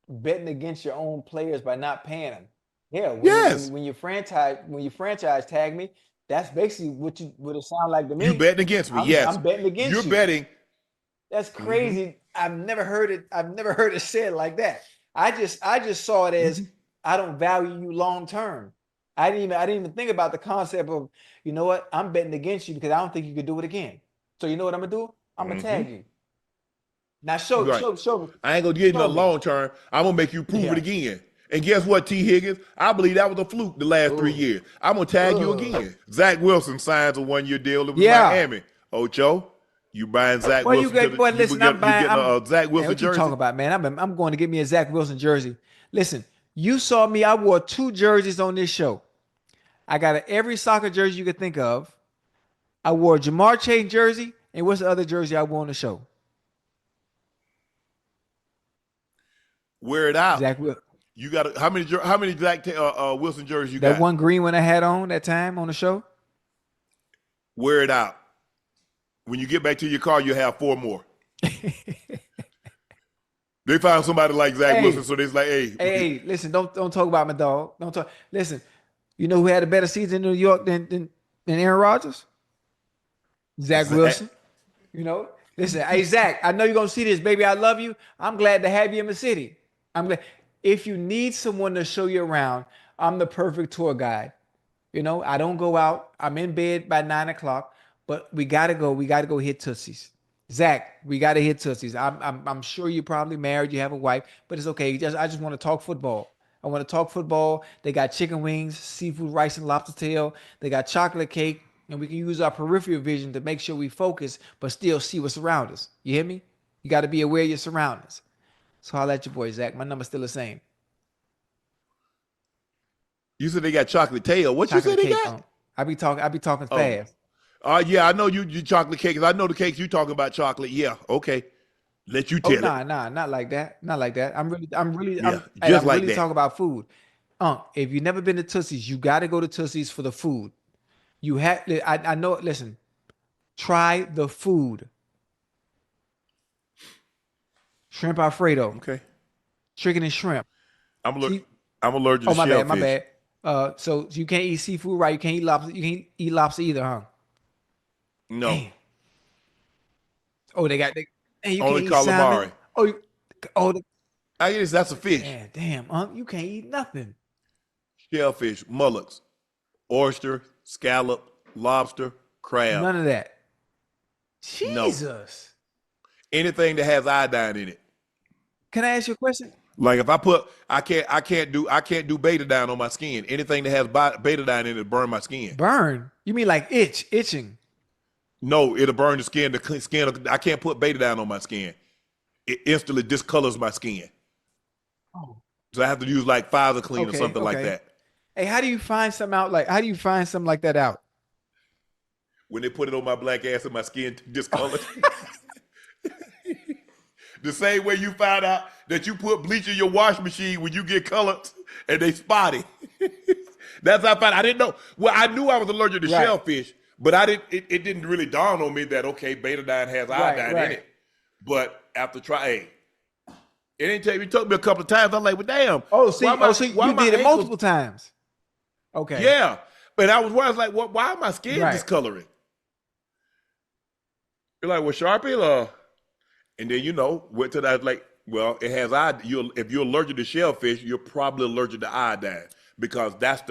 betting against your own players by not paying them. Yeah, when you franchise tag me, that's basically what it sound like to me. You betting against me, yes. I'm betting against you. You're betting. That's crazy. I've never heard it said like that. I just saw it as I don't value you long term. I didn't even think about the concept of, you know what, I'm betting against you because I don't think you could do it again. So you know what I'm gonna do? I'm gonna tag you. Now show me. I ain't gonna give you the long term. I'm gonna make you prove it again. And guess what, T. Higgins? I believe that was a fluke the last 3 years. I'm gonna tag you again. Zach Wilson signs a 1-year deal with Miami. Ocho, you buying Zach Wilson? I'm buying a Zach Wilson what jersey. You talking about, man? I'm going to get me a Zach Wilson jersey. Listen, you saw me. I wore 2 jerseys on this show. I got every soccer jersey you could think of. I wore a Jamar Chase jersey, and what's the other jersey I wore on the show? Wear it out. Zach Wilson. You got how many Zach Wilson jerseys you got? That one green one I had on that time on the show. Wear it out. When you get back to your car, you'll have 4 more. They found somebody like Zach Wilson, so they're like, hey, listen, don't talk about my dog. Don't talk. Listen, you know who had a better season in New York than Aaron Rodgers? Zach Wilson. You know, listen, hey Zach, I know you're gonna see this, baby. I love you. I'm glad to have you in the city. I'm glad. If you need someone to show you around, I'm the perfect tour guide. You know, I don't go out. I'm in bed by 9 o'clock, but we gotta go. We gotta go hit Tootsies. Zach, we gotta hit Tootsies. I'm sure you're probably married. You have a wife, but it's okay. I just want to talk football. I want to talk football. They got chicken wings, seafood, rice, and lobster tail. They got chocolate cake, and we can use our peripheral vision to make sure we focus, but still see what's around us. You hear me? You got to be aware of your surroundings. So I'll let your boy, Zach. My number's still the same. You said they got chocolate tail. What chocolate you said they got? I be talking fast. Yeah, I know you chocolate cakes. I know the cakes you talking about chocolate. Yeah, okay. Let you tell it. Nah, not like that. Not like that. I'm really that. talking about food. If you've never been to Tootsie's, you got to go to Tootsie's for the food. You have. I know. Listen, try the food. Shrimp Alfredo. Okay. Chicken and shrimp. I'm allergic to shellfish. My bad. So you can't eat seafood, right? You can't eat lobster. You can't eat lobster either, huh? No. Damn. Oh, they got. You only can't eat calamari. Salmon. I guess that's a fish. Yeah, damn, you can't eat nothing. Shellfish, mullets, oyster, scallop, lobster, crab. None of that. Jesus. No. Anything that has iodine in it. Can I ask you a question? Like if I can't do betadine on my skin. Anything that has betadine in it burn my skin. Burn? You mean like itching? No, it'll burn the skin. I can't put betadine on my skin. It instantly discolors my skin. Oh. So I have to use like Pfizer Clean or something like that. Hey, how do you find something like that out? When they put it on my black ass and my skin discolored. The same way you find out that you put bleach in your wash machine when you get colored and they spotty. That's how I found. I didn't know. Well, I knew I was allergic to shellfish, but it didn't really dawn on me that betadine has iodine in it. But after trying, it didn't take me. It took me a couple of times. I'm like, well, damn. So you did it multiple times. Okay. Yeah, but I was like, why am my skin discoloring? You're like, well, Sharpie, and then went to that like, well, it has iodine. If you're allergic to shellfish, you're probably allergic to iodine because that's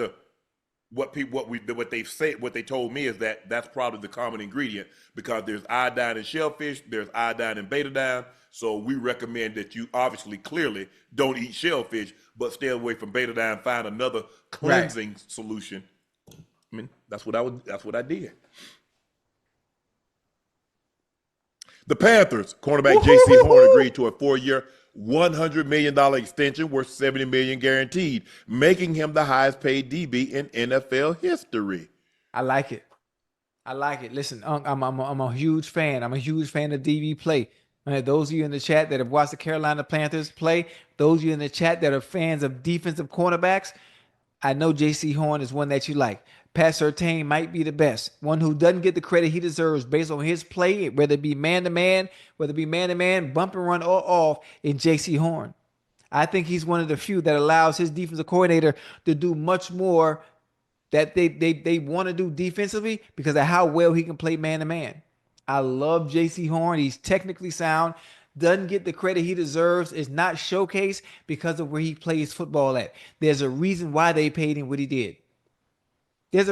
what they've said. What they told me is that's probably the common ingredient because there's iodine in shellfish, there's iodine in betadine. So we recommend that you clearly don't eat shellfish, but stay away from betadine. Find another cleansing solution. I mean, that's what I did. The Panthers cornerback J.C. Horn agreed to a 4-year, $100 million extension worth $70 million guaranteed, making him the highest paid DB in NFL history. I like it. Listen, I'm a huge fan. I'm a huge fan of DB play. Those of you in the chat that have watched the Carolina Panthers play, those of you in the chat that are fans of defensive cornerbacks, I know J.C. Horn is one that you like. Pat Surtain might be the best, one who doesn't get the credit he deserves based on his play, whether it be man-to-man, bump and run or off in J.C. Horn. I think he's one of the few that allows his defensive coordinator to do much more that they want to do defensively because of how well he can play man-to-man. I love J.C. Horn. He's technically sound, doesn't get the credit he deserves, is not showcased because of where he plays football at. There's a reason why they paid him what he did. I've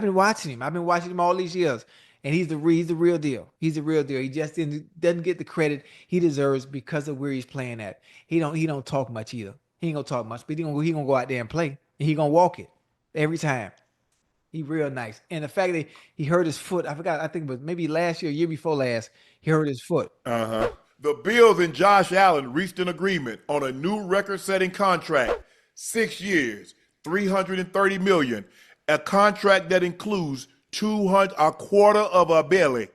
been watching him all these years, and he's the real deal. He just doesn't get the credit he deserves because of where he's playing at. He don't talk much either. He ain't gonna talk much, but he gonna go out there and play, and he gonna walk it every time. He real nice. And the fact that he hurt his foot, I think it was maybe last year before last, he hurt his foot. The Bills and Josh Allen reached an agreement on a new record-setting contract, 6 years, $330 million, a contract that includes a quarter of a billion,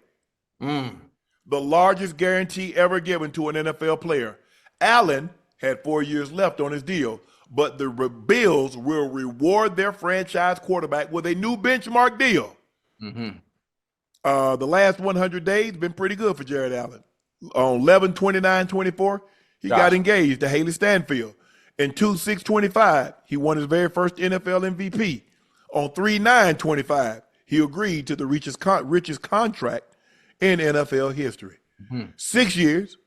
the largest guarantee ever given to an NFL player. Allen had 4 years left on his deal, but the Bills will reward their franchise quarterback with a new benchmark deal. The last 100 days been pretty good for Jared Allen. On 11/29/24, he got engaged to Haley Stanfield. In 2/6/25, he won his very first NFL MVP. On 3/9/25, he agreed to the richest contract in NFL history. 6 years,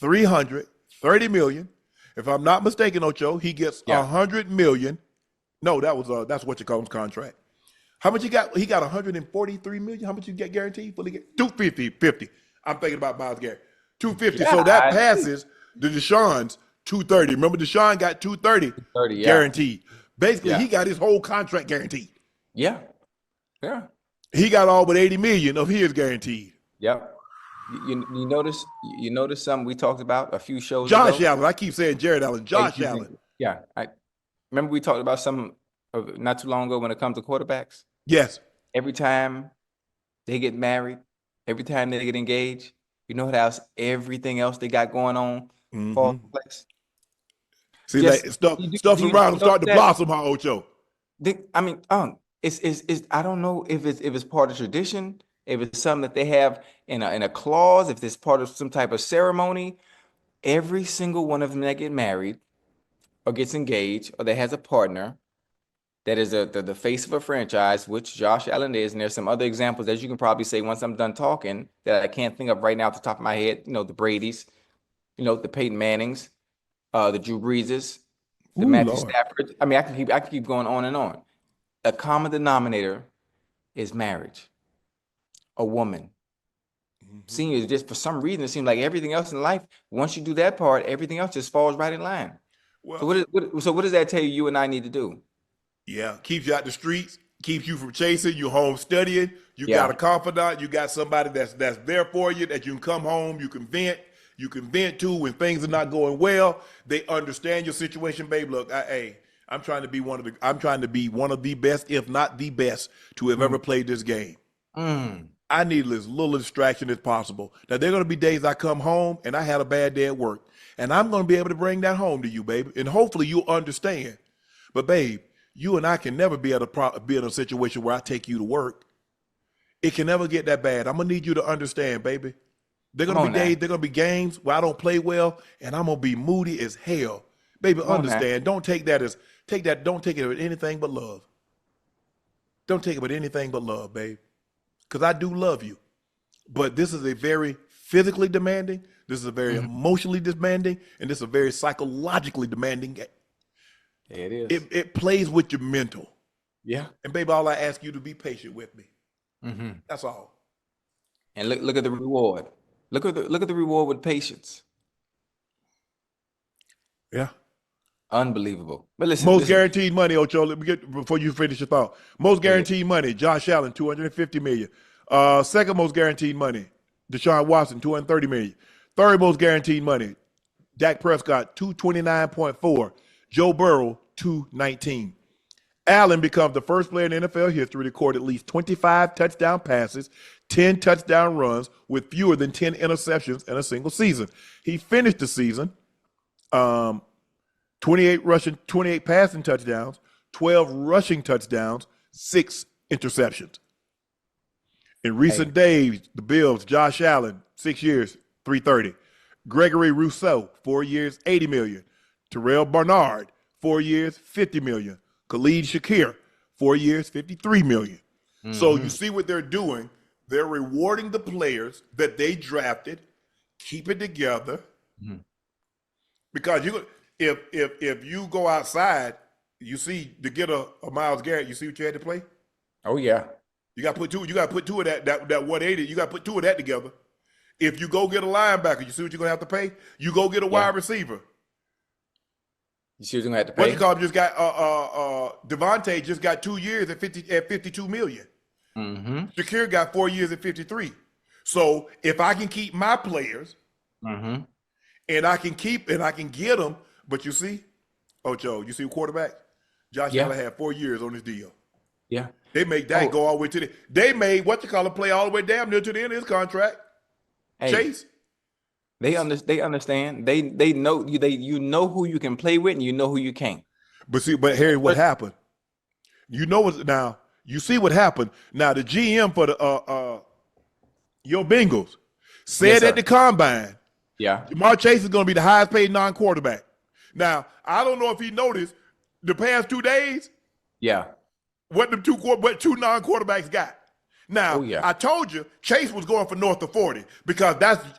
$330 million. If I'm not mistaken, Ocho, he gets $100 million. No, that's what you call his contract. How much he got? He got $143 million. How much you get guaranteed? Fully get $250. I'm thinking about Myles Garrett. $250. So that passes the Deshaun's $230. Remember, Deshaun got $230 guaranteed. Basically, he got his whole contract guaranteed. Yeah. He got all but $80 million of his guaranteed. Yep. You notice something we talked about a few shows Josh ago? Allen. I keep saying Jared Allen. Josh Allen. Yeah. I remember we talked about some not too long ago when it comes to quarterbacks. Yes. Every time they get married, every time they get engaged, you know what else? Everything else they got going on falls in place. See, stuff around them starting to blossom, huh, Ocho? It's I don't know if it's part of tradition, if it's something that they have in a clause, if it's part of some type of ceremony. Every single one of them that get married or gets engaged or that has a partner that is the face of a franchise, which Josh Allen is, and there's some other examples that you can probably say once I'm done talking that I can't think of right now off the top of my head. The Bradys, the Peyton Mannings, the Drew Breeses, the Matthew Stafford. I mean, I can keep going on and on. A common denominator is marriage. A woman. Seniors, just for some reason, it seems like everything else in life, once you do that part, everything else just falls right in line. Well, so what does that tell you and I need to do? Yeah, keeps you out the streets, keeps you from chasing, you home studying, you got a confidant, you got somebody that's there for you, that you can come home, you can vent to when things are not going well. They understand your situation, babe. Look, I'm trying to be one of the best, if not the best, to have ever played this game. I need as little distraction as possible. Now, there are going to be days I come home and I had a bad day at work, and I'm going to be able to bring that home to you, baby, and hopefully you'll understand. But, babe, you and I can never be in a situation where I take you to work. It can never get that bad. I'm going to need you to understand, baby. There are going to be days, there are going to be games where I don't play well, and I'm going to be moody as hell. Baby, understand. Don't take it with anything but love. Don't take it with anything but love, babe. Because I do love you. But this is a very physically demanding, this is a very emotionally demanding, and this is a very psychologically demanding game. It is. It plays with your mental. Yeah. And baby, all I ask you to be patient with me. That's all. And look at the reward. Look at the reward with patience. Yeah. Unbelievable. But listen. Most guaranteed money, Ocho. Let me get before you finish your thought. Most guaranteed money, Josh Allen, $250 million. Second most guaranteed money, Deshaun Watson, $230 million. Third most guaranteed money, Dak Prescott, $229.4. Joe Burrow, $219. Allen becomes the first player in NFL history to record at least 25 touchdown passes, 10 touchdown runs with fewer than 10 interceptions in a single season. He finished the season 28 passing touchdowns, 12 rushing touchdowns, 6 interceptions. In recent days, the Bills, Josh Allen, 6 years, $330. Gregory Rousseau, 4 years, $80 million. Terrell Bernard, 4 years, $50 million. Khalid Shakir, 4 years, $53 million. Mm-hmm. So you see what they're doing. They're rewarding the players that they drafted, keep it together. Mm-hmm. Because if you go outside, you see to get a Myles Garrett, you see what you had to play? Oh yeah. You got to put two of that 180, you got to put two of that together. If you go get a linebacker, you see what you're gonna have to pay? You go get a wide receiver. You see what you're gonna have to pay? What you call just got Davante just got 2 years at $52 million. Mm-hmm. Shakir got 4 years at 53. So if I can keep my players, mm-hmm. and I can get them, but you see, Ocho, you see quarterback? Josh Allen had 4 years on his deal. Yeah. They make that go all the way to they made play all the way damn near to the end of his contract. Hey, Chase. They understand. They know you know who you can play with and you know who you can't. But Harry, what happened? You know what now? You see what happened. Now the GM for the your Bengals said at the combine, Jamar Chase is going to be the highest paid non-quarterback. Now I don't know if he noticed the past 2 days. Yeah. What two non-quarterbacks got. Now, I told you Chase was going for north of 40 because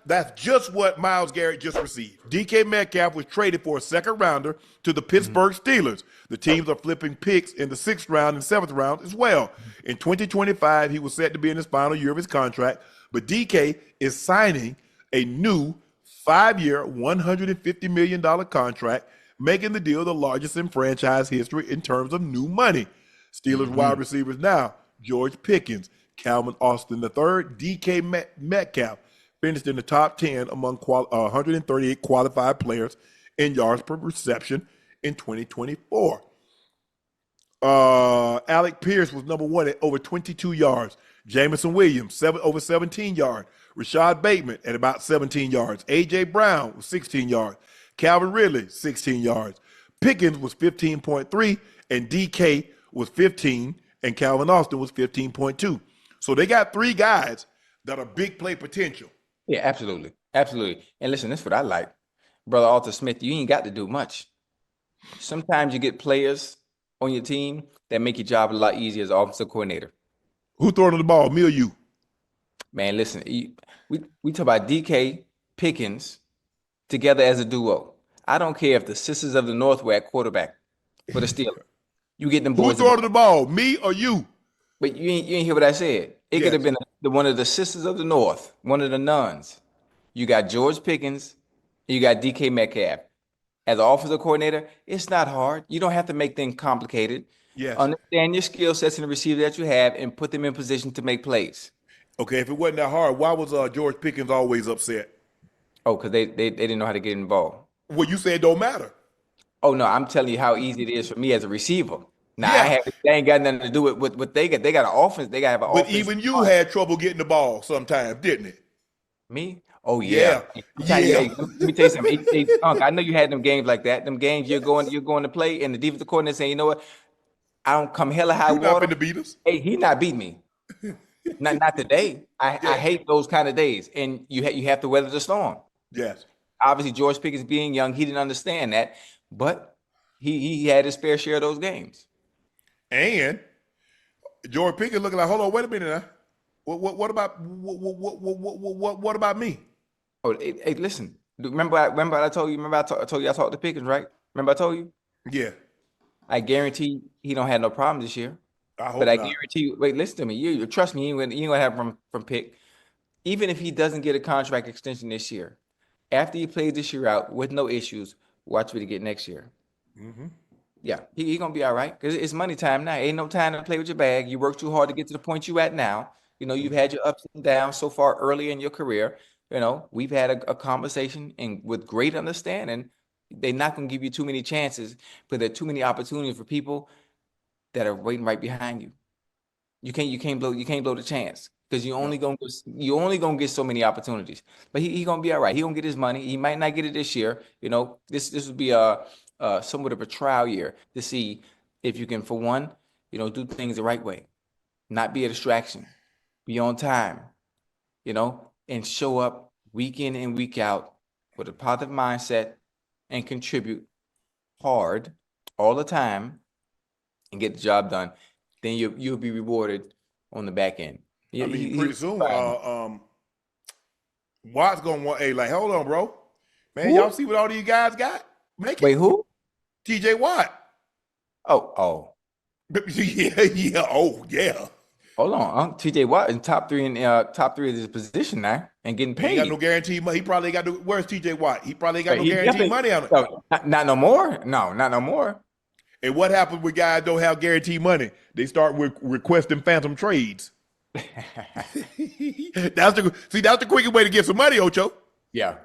that's just what Myles Garrett just received. DK Metcalf was traded for a second rounder to the Pittsburgh Steelers. The teams are flipping picks in the 6th round and 7th round as well. In 2025, he was set to be in his final year of his contract, but DK is signing a new 5-year, $150 million contract, making the deal the largest in franchise history in terms of new money. Steelers wide receivers now, George Pickens, Calvin Austin III, DK Metcalf finished in the top 10 among 138 qualified players in yards per reception in 2024. Alec Pierce was number 1 at over 22 yards. Jamison Williams, over 17 yards. Rashad Bateman at about 17 yards. A.J. Brown was 16 yards. Calvin Ridley, 16 yards. Pickens was 15.3, and DK was 15, and Calvin Austin was 15.2. So they got 3 guys that are big play potential. Yeah, absolutely. Absolutely. And listen, this is what I like. Brother Arthur Smith, you ain't got to do much. Sometimes you get players on your team that make your job a lot easier as offensive coordinator. Who throwing the ball, me or you? Man, listen, we talk about DK, Pickens together as a duo. I don't care if the Sisters of the North were at quarterback for the Steelers. You get them boys. Who throwing the ball, me or you? But you ain't hear what I said. It could have been one of the Sisters of the North, one of the nuns. You got George Pickens, you got DK Metcalf. As an offensive coordinator, it's not hard. You don't have to make things complicated. Yes. Understand your skill sets and the receiver that you have and put them in position to make plays. Okay, if it wasn't that hard, why was George Pickens always upset? Oh, because they didn't know how to get involved. Well, you said it don't matter. Oh, no, I'm telling you how easy it is for me as a receiver. Now, they ain't got nothing to do with what they got. They got an offense. They got to have an offense. But even you had trouble getting the ball sometimes, didn't it? Me? Oh, yeah. Let me tell you something. I know you had them games like that. Them games you're going to play, and the defensive coordinator saying, you know what? I don't come hella high water. You're not finna beat us. Hey, he not beat me. not today. I hate those kind of days. And you have to weather the storm. Yes. Obviously, George Pickens being young, he didn't understand that. But he had his fair share of those games. And George Pickens looking like, hold on, wait a minute now. What about me? Oh, hey, listen. Remember I told you I told you I talked to Pickens, right? Remember I told you? Yeah. I guarantee he don't have no problem this year. I hope but I not. guarantee you, wait, listen to me. You trust me, you ain't gonna have from Pick. Even if he doesn't get a contract extension this year, after he plays this year out with no issues, watch what he get next year. Mm-hmm. Yeah, he gonna be all right because it's money time now. Ain't no time to play with your bag. You work too hard to get to the point you at now. You know, you've had your ups and downs so far early in your career. You know, we've had a conversation and with great understanding, they're not gonna give you too many chances, but there are too many opportunities for people that are waiting right behind you. You can't blow the chance because you only gonna get so many opportunities. But he gonna be all right. He gonna get his money. He might not get it this year. You know, this would be somewhat of a trial year to see if you can, for one, do things the right way, not be a distraction, be on time, and show up week in and week out with a positive mindset and contribute hard all the time and get the job done. Then you'll be rewarded on the back end. I mean, pretty soon, Watt's gonna want hold on, bro. Man, y'all see what all these guys got? Wait, who? TJ Watt. Oh. yeah. Oh, yeah. Hold on, TJ Watt in top three of his position now and getting paid. He got no guaranteed money. He probably got where's TJ Watt? He probably got no guaranteed money on it. Not no more. No, not no more. And what happens when guys don't have guaranteed money? They start requesting phantom trades. That's the quickest way to get some money, Ocho. Yeah.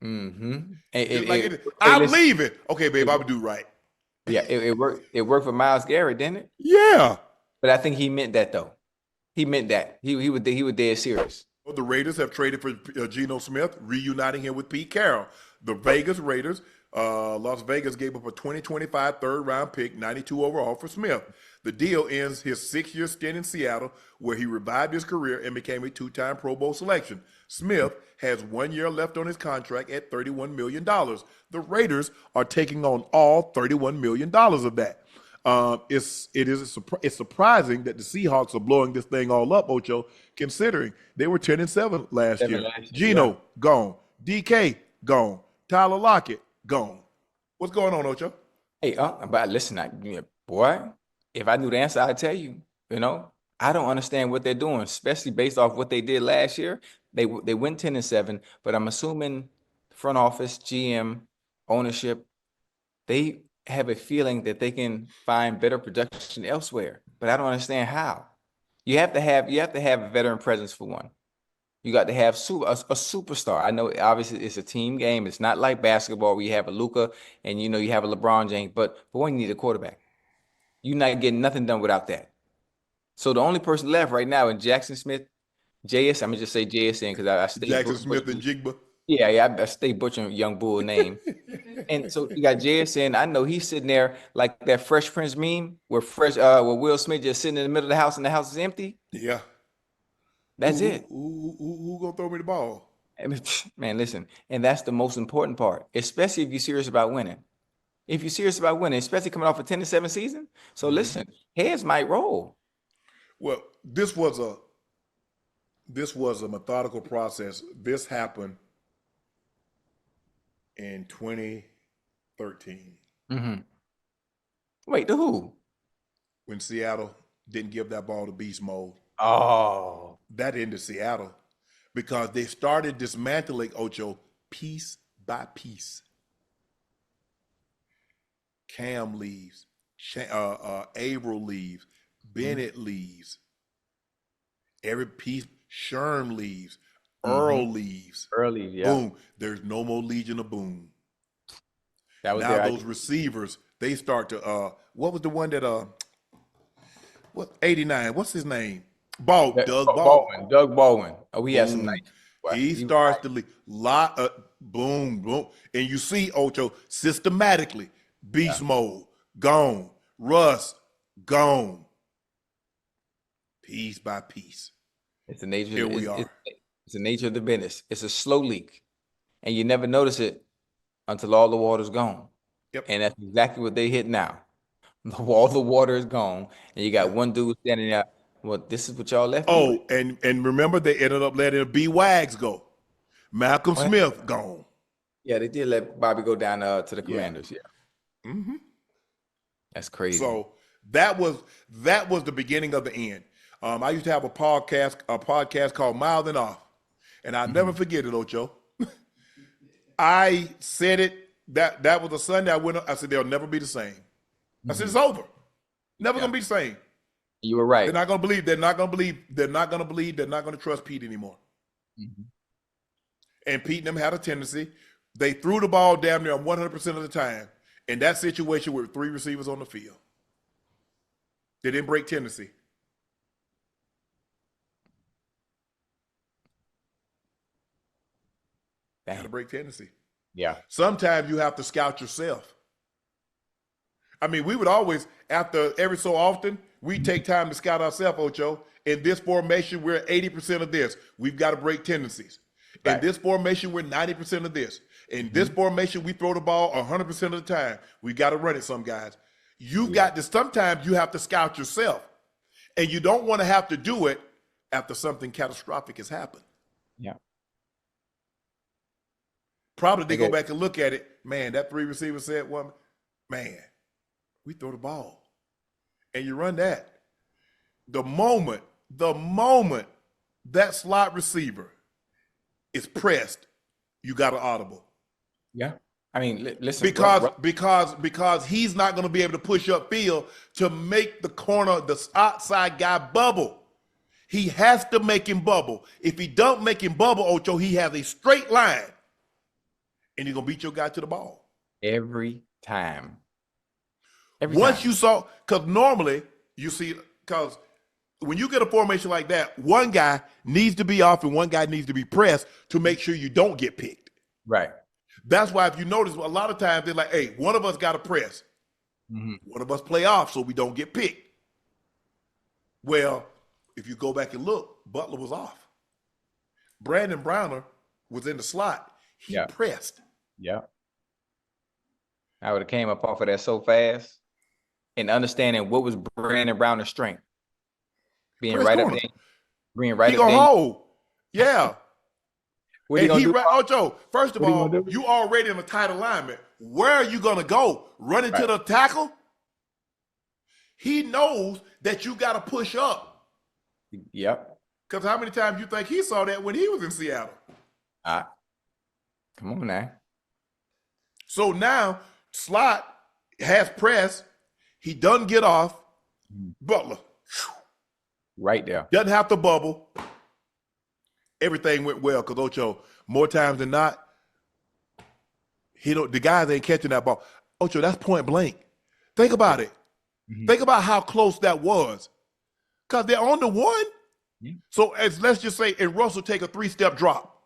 Mm-hmm. I'm leaving. Okay, babe, I'm do right. Yeah, it worked. It worked for Myles Garrett, didn't it? Yeah. But I think he meant that though. He meant that. He was dead serious. Well, the Raiders have traded for Geno Smith, reuniting him with Pete Carroll. The Vegas Raiders, Las Vegas gave up a 2025 third-round pick, 92 overall, for Smith. The deal ends his 6-year stint in Seattle, where he revived his career and became a 2-time Pro Bowl selection. Smith has 1 year left on his contract at $31 million. The Raiders are taking on all $31 million of that. It's surprising that the Seahawks are blowing this thing all up, Ocho, considering they were 10-7 last year. Geno, gone. DK, gone. Tyler Lockett, gone. What's going on, Ocho? Hey, but listen, boy, if I knew the answer, I'd tell you. I don't understand what they're doing, especially based off what they did last year. They went 10-7, but I'm assuming front office, GM, ownership, they have a feeling that they can find better production elsewhere. But I don't understand how. You have to have a veteran presence for one. You got to have a superstar. I know obviously it's a team game. It's not like basketball where you have a Luka and you have a LeBron James. But for one, you need a quarterback. You're not getting nothing done without that. So the only person left right now is Jackson Smith, JS. I'm gonna just say JSN because I stay Jackson Smith and Jigba. Yeah, I stay butchering Young Bull name. And so you got JSN. I know he's sitting there like that Fresh Prince meme where Will Smith just sitting in the middle of the house and the house is empty. Yeah. That's it. Who gonna throw me the ball? Man, listen, and that's the most important part, especially if you're serious about winning. If you're serious about winning, especially coming off a 10-7 season. So listen, heads might roll. Well, this was a methodical process. This happened in 2013. Mm-hmm. Wait, to who? When Seattle didn't give that ball to beast mode. Oh. That ended Seattle because they started dismantling Ocho piece by piece. Cam leaves, Averill leaves, Bennett leaves. Every piece, Sherm leaves, Earl leaves. Yeah. Boom. There's no more Legion of Boom. That was now those receivers, they start to what was the one that 89? What's his name? Doug Baldwin. Doug Baldwin. Oh, he has some nice. He starts to lead. Boom, boom. And you see Ocho systematically. Beast mode, gone. Russ, gone. Piece by piece. It's the nature. Here we are. It's the nature of the business. It's a slow leak, and you never notice it until all the water's gone. Yep. And that's exactly what they hit now. All the water is gone, and you got one dude standing there. Well, this is what y'all left. Oh, and remember they ended up letting B. Wags go. Malcolm Smith gone. Yeah, they did let Bobby go down to the Commanders. Yeah. Mm-hmm. That's crazy. So that was the beginning of the end. I used to have a podcast called Miles and Off, and I'll never forget it, Ocho. I said it that was a Sunday. I said they'll never be the same. I said it's over. Never gonna be the same. You were right. They're not gonna believe. They're not gonna believe. They're not gonna believe. They're not gonna trust Pete anymore. Mm-hmm. And Pete and them had a tendency. They threw the ball damn near 100% of the time. In that situation with 3 receivers on the field. They didn't break tendency. Got to break tendency. Yeah. Sometimes you have to scout yourself. I mean, we would always, after every so often, we take time to scout ourselves, Ocho. In this formation, we're 80% of this. We've got to break tendencies. Right. In this formation, we're 90% of this. In this formation, we throw the ball 100% of the time. We got to run it, some guys. You've got to, sometimes you have to scout yourself. And you don't want to have to do it after something catastrophic has happened. Yeah. Probably they go back and look at it. Man, that 3 receiver said, "Woman, man, we throw the ball." And you run that. The moment that slot receiver is pressed, you got an audible. Yeah. I mean, listen. Because he's not going to be able to push up field to make the corner, the outside guy bubble. He has to make him bubble. If he don't make him bubble, Ocho, he has a straight line. And you're going to beat your guy to the ball. Every time. Once you saw, because normally you see, because when you get a formation like that, one guy needs to be off and one guy needs to be pressed to make sure you don't get picked. Right. That's why if you notice, a lot of times they're like, hey, one of us got to press. One of us play off so we don't get picked. Well, if you go back and look, Butler was off. Brandon Browner was in the slot. He pressed. Yeah. I would have came up off of that so fast. And understanding what was Brandon Browner's strength. Being press right corner. up there. Being right he up gonna there. hold. Yeah. What he gonna do? Ocho, first of all, you already in a tight alignment. Where are you gonna go? Run into the tackle? He knows that you got to push up. Yep. Because how many times you think he saw that when he was in Seattle? Come on now. So now slot has press. He doesn't get off. Butler. Right there. Doesn't have to bubble. Everything went well because Ocho, more times than not, the guys ain't catching that ball. Ocho, that's point blank. Think about it. Think about how close that was. Because they're on the one. So let's just say, and Russell take a 3-step drop.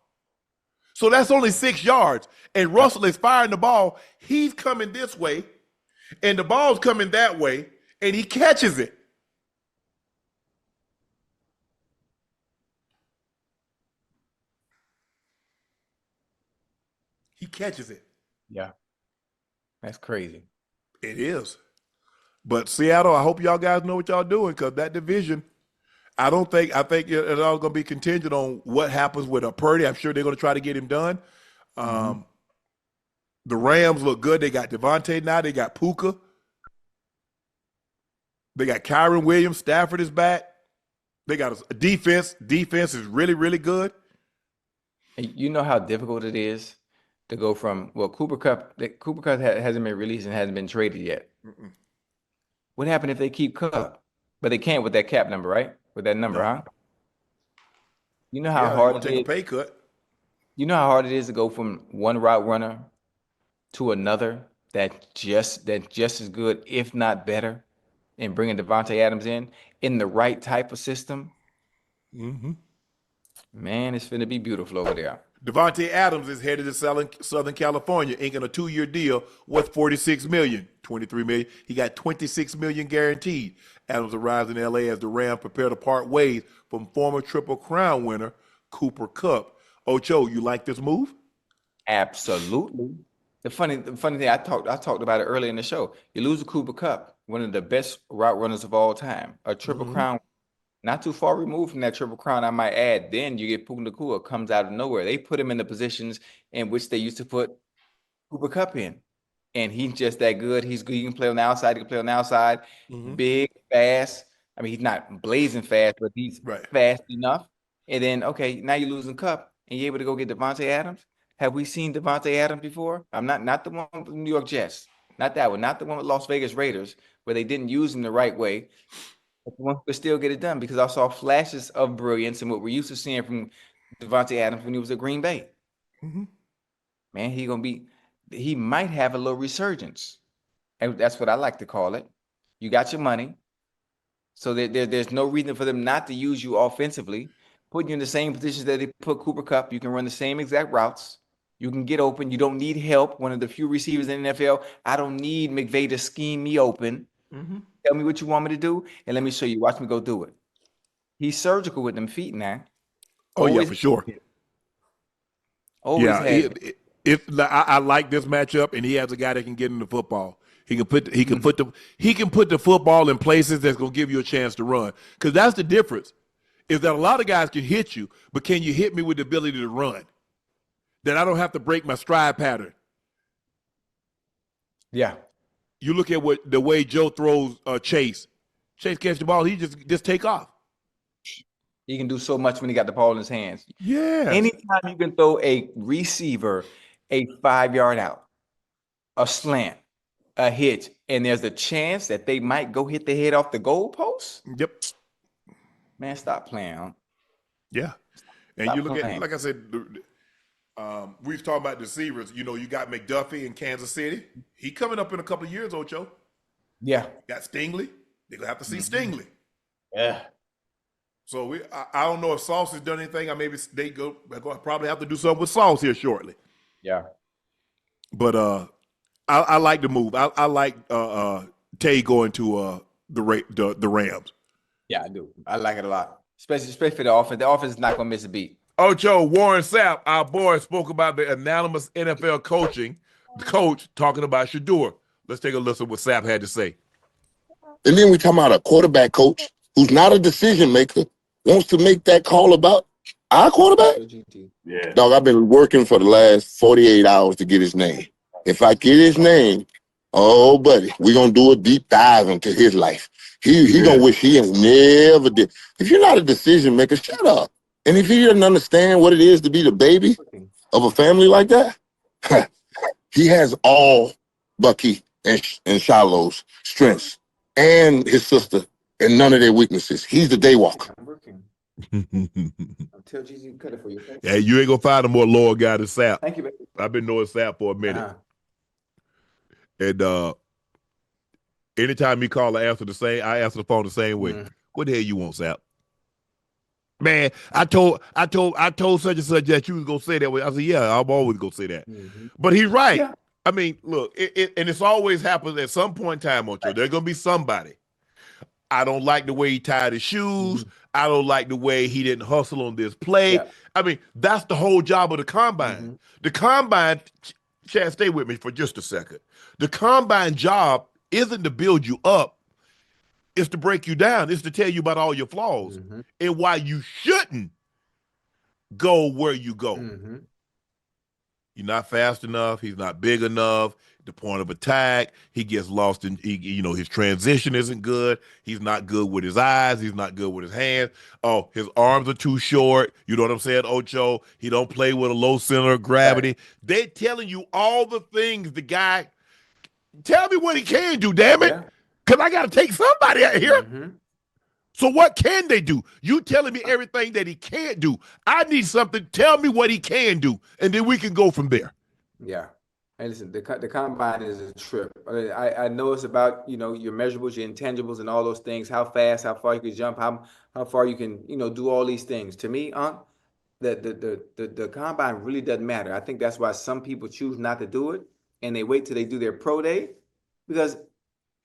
So that's only 6 yards. And Russell is firing the ball. He's coming this way, and the ball's coming that way, and he catches it. He catches it. Yeah. That's crazy. It is. But Seattle, I hope y'all guys know what y'all doing because that division, I think it's all going to be contingent on what happens with Purdy. I'm sure they're going to try to get him done. The Rams look good. They got Davante now. They got Puka. They got Kyron Williams. Stafford is back. They got a defense. Defense is really, really good. And you know how difficult it is to go from, Cooper Kupp hasn't been released and hasn't been traded yet. What happened if they keep Kupp? But they can't with that cap number, right? With that number, huh? You know how hard it is. Take a pay cut. You know how hard it is to go from one route runner to another that just as good, if not better, and bringing Davante Adams in the right type of system. Man, it's finna be beautiful over there. Davante Adams is headed to Southern California, inking a 2-year deal worth $46 million, $23 million. He got $26 million guaranteed. Adams arrives in L.A. as the Rams prepare to part ways from former Triple Crown winner Cooper Kupp. Ocho, you like this move? Absolutely. The funny thing, I talked about it earlier in the show. You lose a Cooper Kupp, one of the best route runners of all time, a Triple Crown. Not too far removed from that Triple Crown, I might add. Then you get Puka Nacua, comes out of nowhere. They put him in the positions in which they used to put Cooper Kupp in. And he's just that good. He's good. He can play on the outside. He can play on the outside. Big, fast. I mean, he's not blazing fast, but he's fast enough. And then, okay, now you're losing Kupp, and you're able to go get Davante Adams. Have we seen Davante Adams before? I'm not the one with the New York Jets. Not that one. Not the one with Las Vegas Raiders, where they didn't use him the right way. But the one who could still get it done, because I saw flashes of brilliance and what we're used to seeing from Davante Adams when he was at Green Bay. Man, he might have a little resurgence. And that's what I like to call it. You got your money. So there's no reason for them not to use you offensively. Putting you in the same positions that they put Cooper Kupp. You can run the same exact routes. You can get open. You don't need help. One of the few receivers in the NFL. I don't need McVay to scheme me open. Tell me what you want me to do, and let me show you. Watch me go do it. He's surgical with them feet now. Oh, yeah, for sure. Always Yeah, I like this matchup, and he has a guy that can get in the football. He can put the football in places that's going to give you a chance to run. Because that's the difference, is that a lot of guys can hit you, but can you hit me with the ability to run? That I don't have to break my stride pattern. Yeah. You look at the way Joe throws Chase. Chase catch the ball, he just take off. He can do so much when he got the ball in his hands. Yeah. Anytime you can throw a receiver a 5-yard out, a slant, a hitch, and there's a chance that they might go hit the head off the goalpost. Yep. Man, stop playing. Huh? Yeah. And you look at, like I said, we've talked about the receivers. You know, you got McDuffie in Kansas City. He coming up in a couple of years, Ocho. Yeah. Got Stingley. They're going to have to see Stingley. Yeah. So I don't know if Sauce has done anything. They're going to probably have to do something with Sauce here shortly. Yeah. But I like the move. I like Tay going to the Rams. Yeah, I do. I like it a lot, especially for the offense. The offense is not going to miss a beat. Ocho, Warren Sapp, our boy, spoke about the anonymous NFL coach talking about Shedeur. Let's take a listen to what Sapp had to say. And then we talking about a quarterback coach who's not a decision maker, wants to make that call about our quarterback? Yeah. Dog, I've been working for the last 48 hours to get his name. If I get his name, oh, buddy, we're going to do a deep dive into his life. He going to wish he ain't never did. If you're not a decision maker, shut up. And if he doesn't understand what it is to be the baby of a family like that, he has all Bucky and Shiloh's strengths and his sister and none of their weaknesses. He's the day walker. Tell Gigi to cut it for you. Okay? Yeah, you ain't going to find a more loyal guy than Sapp. Thank you, baby. I've been knowing Sapp for a minute. And anytime he call, I answer the phone the same way. What the hell you want, Sapp? Man, I told such and such that you was gonna say that way. I said, yeah, I'm always gonna say that. But he's right. Yeah. I mean, look, and it's always happens at some point in time, Ocho. There's gonna be somebody. I don't like the way he tied his shoes. I don't like the way he didn't hustle on this play. Yeah. I mean, that's the whole job of the combine. The combine, Chad, stay with me for just a second. The combine job isn't to build you up. It's to break you down. It's to tell you about all your flaws and why you shouldn't go where you go. You're not fast enough. He's not big enough. The point of attack, he gets lost in, his transition isn't good. He's not good with his eyes. He's not good with his hands. Oh, his arms are too short. You know what I'm saying, Ocho? He don't play with a low center of gravity. Right. They're telling you all the things the guy, tell me what he can do, damn it. Because I got to take somebody out here. So what can they do? You telling me everything that he can't do. I need something. Tell me what he can do, and then we can go from there. Yeah. And listen, the combine is a trip. I know it's about, your measurables, your intangibles, and all those things, how fast, how far you can jump, how far you can, do all these things. To me, the combine really doesn't matter. I think that's why some people choose not to do it, and they wait till they do their pro day, because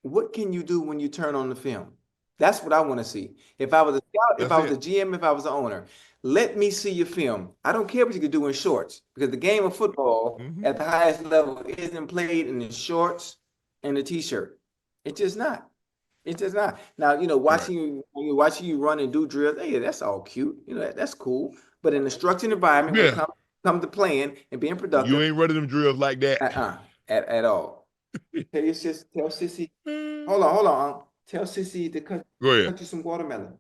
what can you do when you turn on the film? That's what I want to see. If I was a scout, if I was a GM, if I was the owner, let me see your film. I don't care what you can do in shorts, because the game of football at the highest level isn't played in the shorts and the t-shirt. It's just not. It's just not. Now, watching you run and do drills, hey, that's all cute. That's cool. But in a structured environment, when it comes to playing and being productive, you ain't running them drills like that. At all. Tell Sissy. Hold on. Tell Sissy to cut you some watermelon.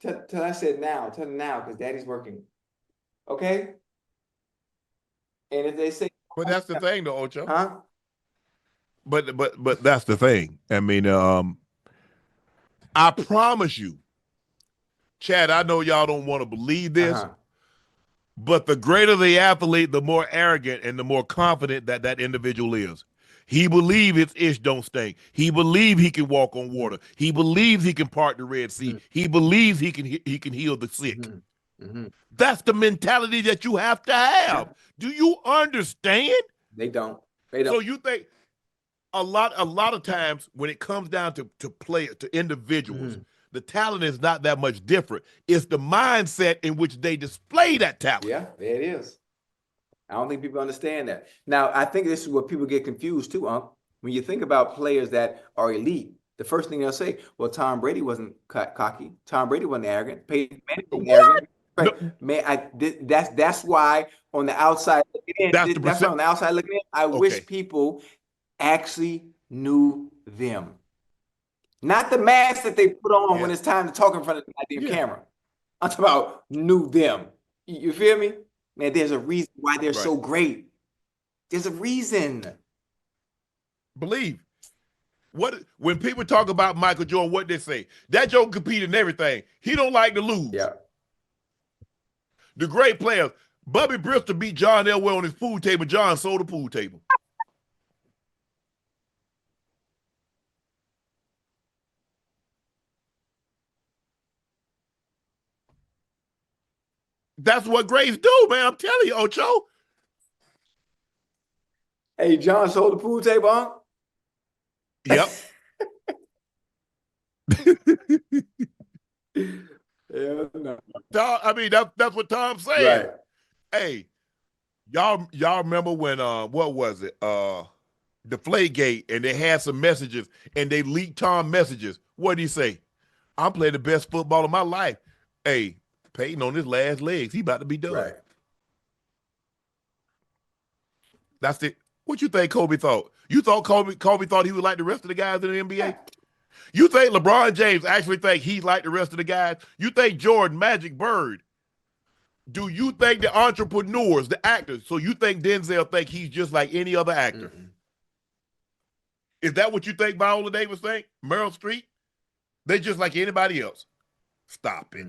Tell I said now. Tell them now, because Daddy's working. Okay? And if they say, but that's the thing, though, Ocho. Huh? But that's the thing. I mean, I promise you, Chad. I know y'all don't want to believe this, but the greater the athlete, the more arrogant and the more confident that individual is. He believes his ish don't stink. He believes he can walk on water. He believes he can part the Red Sea. He believes he can heal the sick. That's the mentality that you have to have. Do you understand? They don't. So you think a lot of times when it comes down to individuals, the talent is not that much different. It's the mindset in which they display that talent. Yeah, there it is. I don't think people understand that. Now, I think this is where people get confused too, Unc. When you think about players that are elite, the first thing they'll say, well, Tom Brady wasn't cocky. Tom Brady wasn't arrogant. Peyton Manning wasn't arrogant. Right. No. Man, that's why on the outside looking in, that's why on the outside looking in, I wish people actually knew them. Not the mask that they put on when it's time to talk in front of the goddamn camera. I'm talking about knew them. You feel me? Man, there's a reason why they're so great. There's a reason. Believe. When people talk about Michael Jordan, what they say? That Joe competed in everything. He don't like to lose. Yeah. The great players. Bubby Bristol beat John Elway on his pool table. John sold the pool table. That's what greats do, man. I'm telling you, Ocho. Hey, John sold the pool table, huh? Yep. No. I mean, that's what Tom's saying. Right. Hey, y'all remember when what was it? Deflategate, and they had some messages and they leaked Tom messages. What did he say? I'm playing the best football of my life. Hey, Peyton on his last legs. He about to be done. Right. That's it. What you think Kobe thought? You thought Kobe thought he was like the rest of the guys in the NBA? Yeah. You think LeBron James actually think he's like the rest of the guys? You think Jordan, Magic, Bird? Do you think the entrepreneurs, the actors, so you think Denzel think he's just like any other actor? Is that what you think Viola Davis think? Meryl Streep? They just like anybody else. Stop it.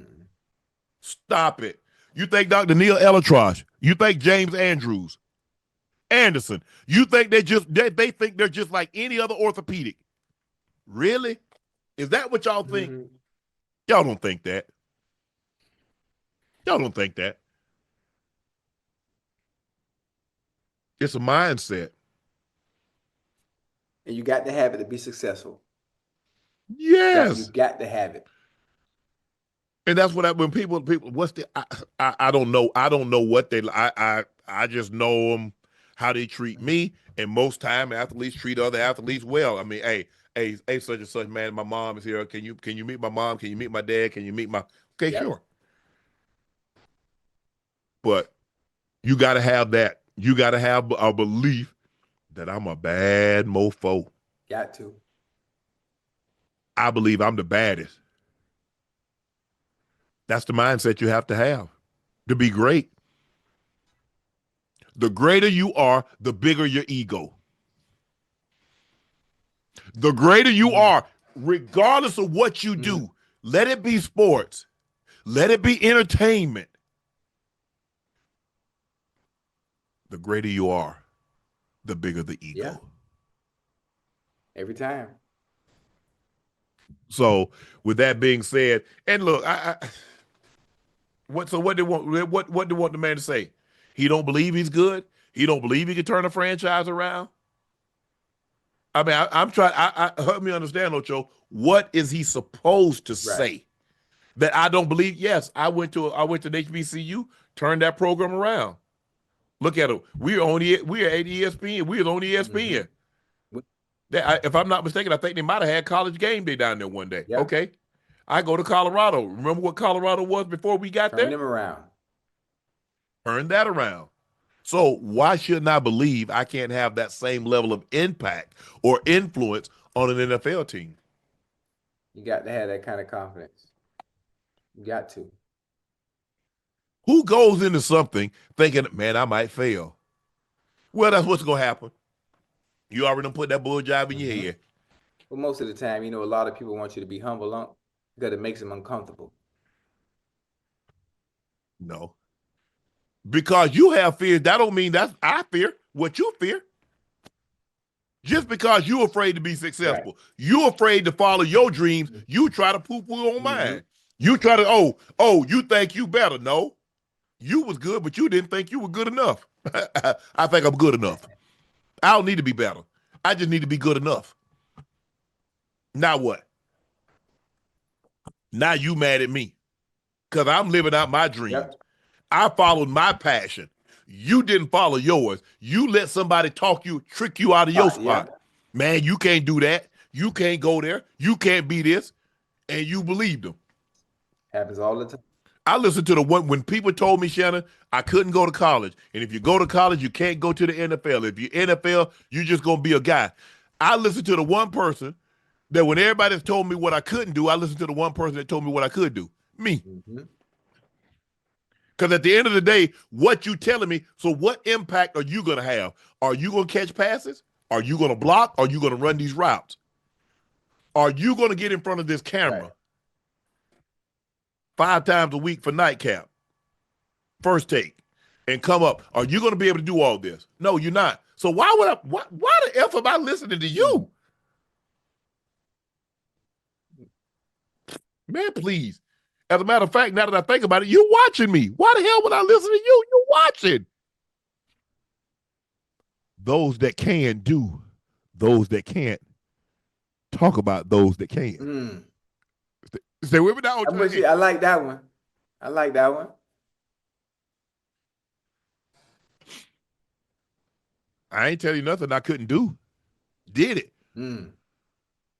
Stop it. You think Dr. Neil Elatrosh? You think James Anderson? You think they think they're just like any other orthopedic? Really? Is that what y'all think? Y'all don't think that. Y'all don't think that. It's a mindset. And you got to have it to be successful. Yes. You got to have it. And that's what when people what's the I don't know what they I just know them how they treat me, and most time athletes treat other athletes well. I mean, hey, such and such, man, my mom is here. Can you meet my mom? Can you meet my dad? Can you meet my Sure. But you got to have that. You got to have a belief that I'm a bad mofo. Got to. I believe I'm the baddest. That's the mindset you have to be great. The greater you are, the bigger your ego. The greater you are, regardless of what you do, let it be sports, let it be entertainment. The greater you are, the bigger the ego. Yeah. Every time. So, with that being said, and look, what do they want the man to say? He don't believe he's good. He don't believe he can turn a franchise around. I mean, I'm trying. Help me understand, Ocho. What is he supposed to say? That I don't believe? Yes, I went to an HBCU, turned that program around. Look at it. We are at ESPN. We are on ESPN. If I'm not mistaken, I think they might have had College Game Day down there one day. Yeah. Okay. I go to Colorado. Remember what Colorado was before we got there? Turn them around. Turn that around. So why shouldn't I believe I can't have that same level of impact or influence on an NFL team? You got to have that kind of confidence. You got to. Who goes into something thinking, man, I might fail? Well, that's what's going to happen. You already done put that bull job in your head. Well, most of the time, a lot of people want you to be humble because it makes them uncomfortable. No. Because you have fears, that don't mean I fear what you fear. Just because you're afraid to be successful, you're afraid to follow your dreams, you try to poo-poo on mine. You try to, you think you better. No, you was good, but you didn't think you were good enough. I think I'm good enough. I don't need to be better. I just need to be good enough. Now what? Now you mad at me because I'm living out my dreams. Yep. I followed my passion. You didn't follow yours. You let somebody trick you out of your spot. Yeah. Man, you can't do that. You can't go there. You can't be this. And you believed them. Happens all the time. I listened to the one when people told me, Shannon, I couldn't go to college. And if you go to college, you can't go to the NFL. If you're NFL, you're just going to be a guy. I listened to the one person that when everybody's told me what I couldn't do, I listened to the one person that told me what I could do. Me. Because at the end of the day, what you telling me, so what impact are you going to have? Are you going to catch passes? Are you going to block? Are you going to run these routes? Are you going to get in front of this camera 5 times a week for Nightcap, First Take, and come up? Are you going to be able to do all this? No, you're not. So why the F am I listening to you? Man, please. As a matter of fact, now that I think about it, you're watching me. Why the hell would I listen to you? You're watching. Those that can do, those that can't, talk about those that can. Stay with me now. I like that one. I like that one. I ain't telling you nothing I couldn't do. Did it.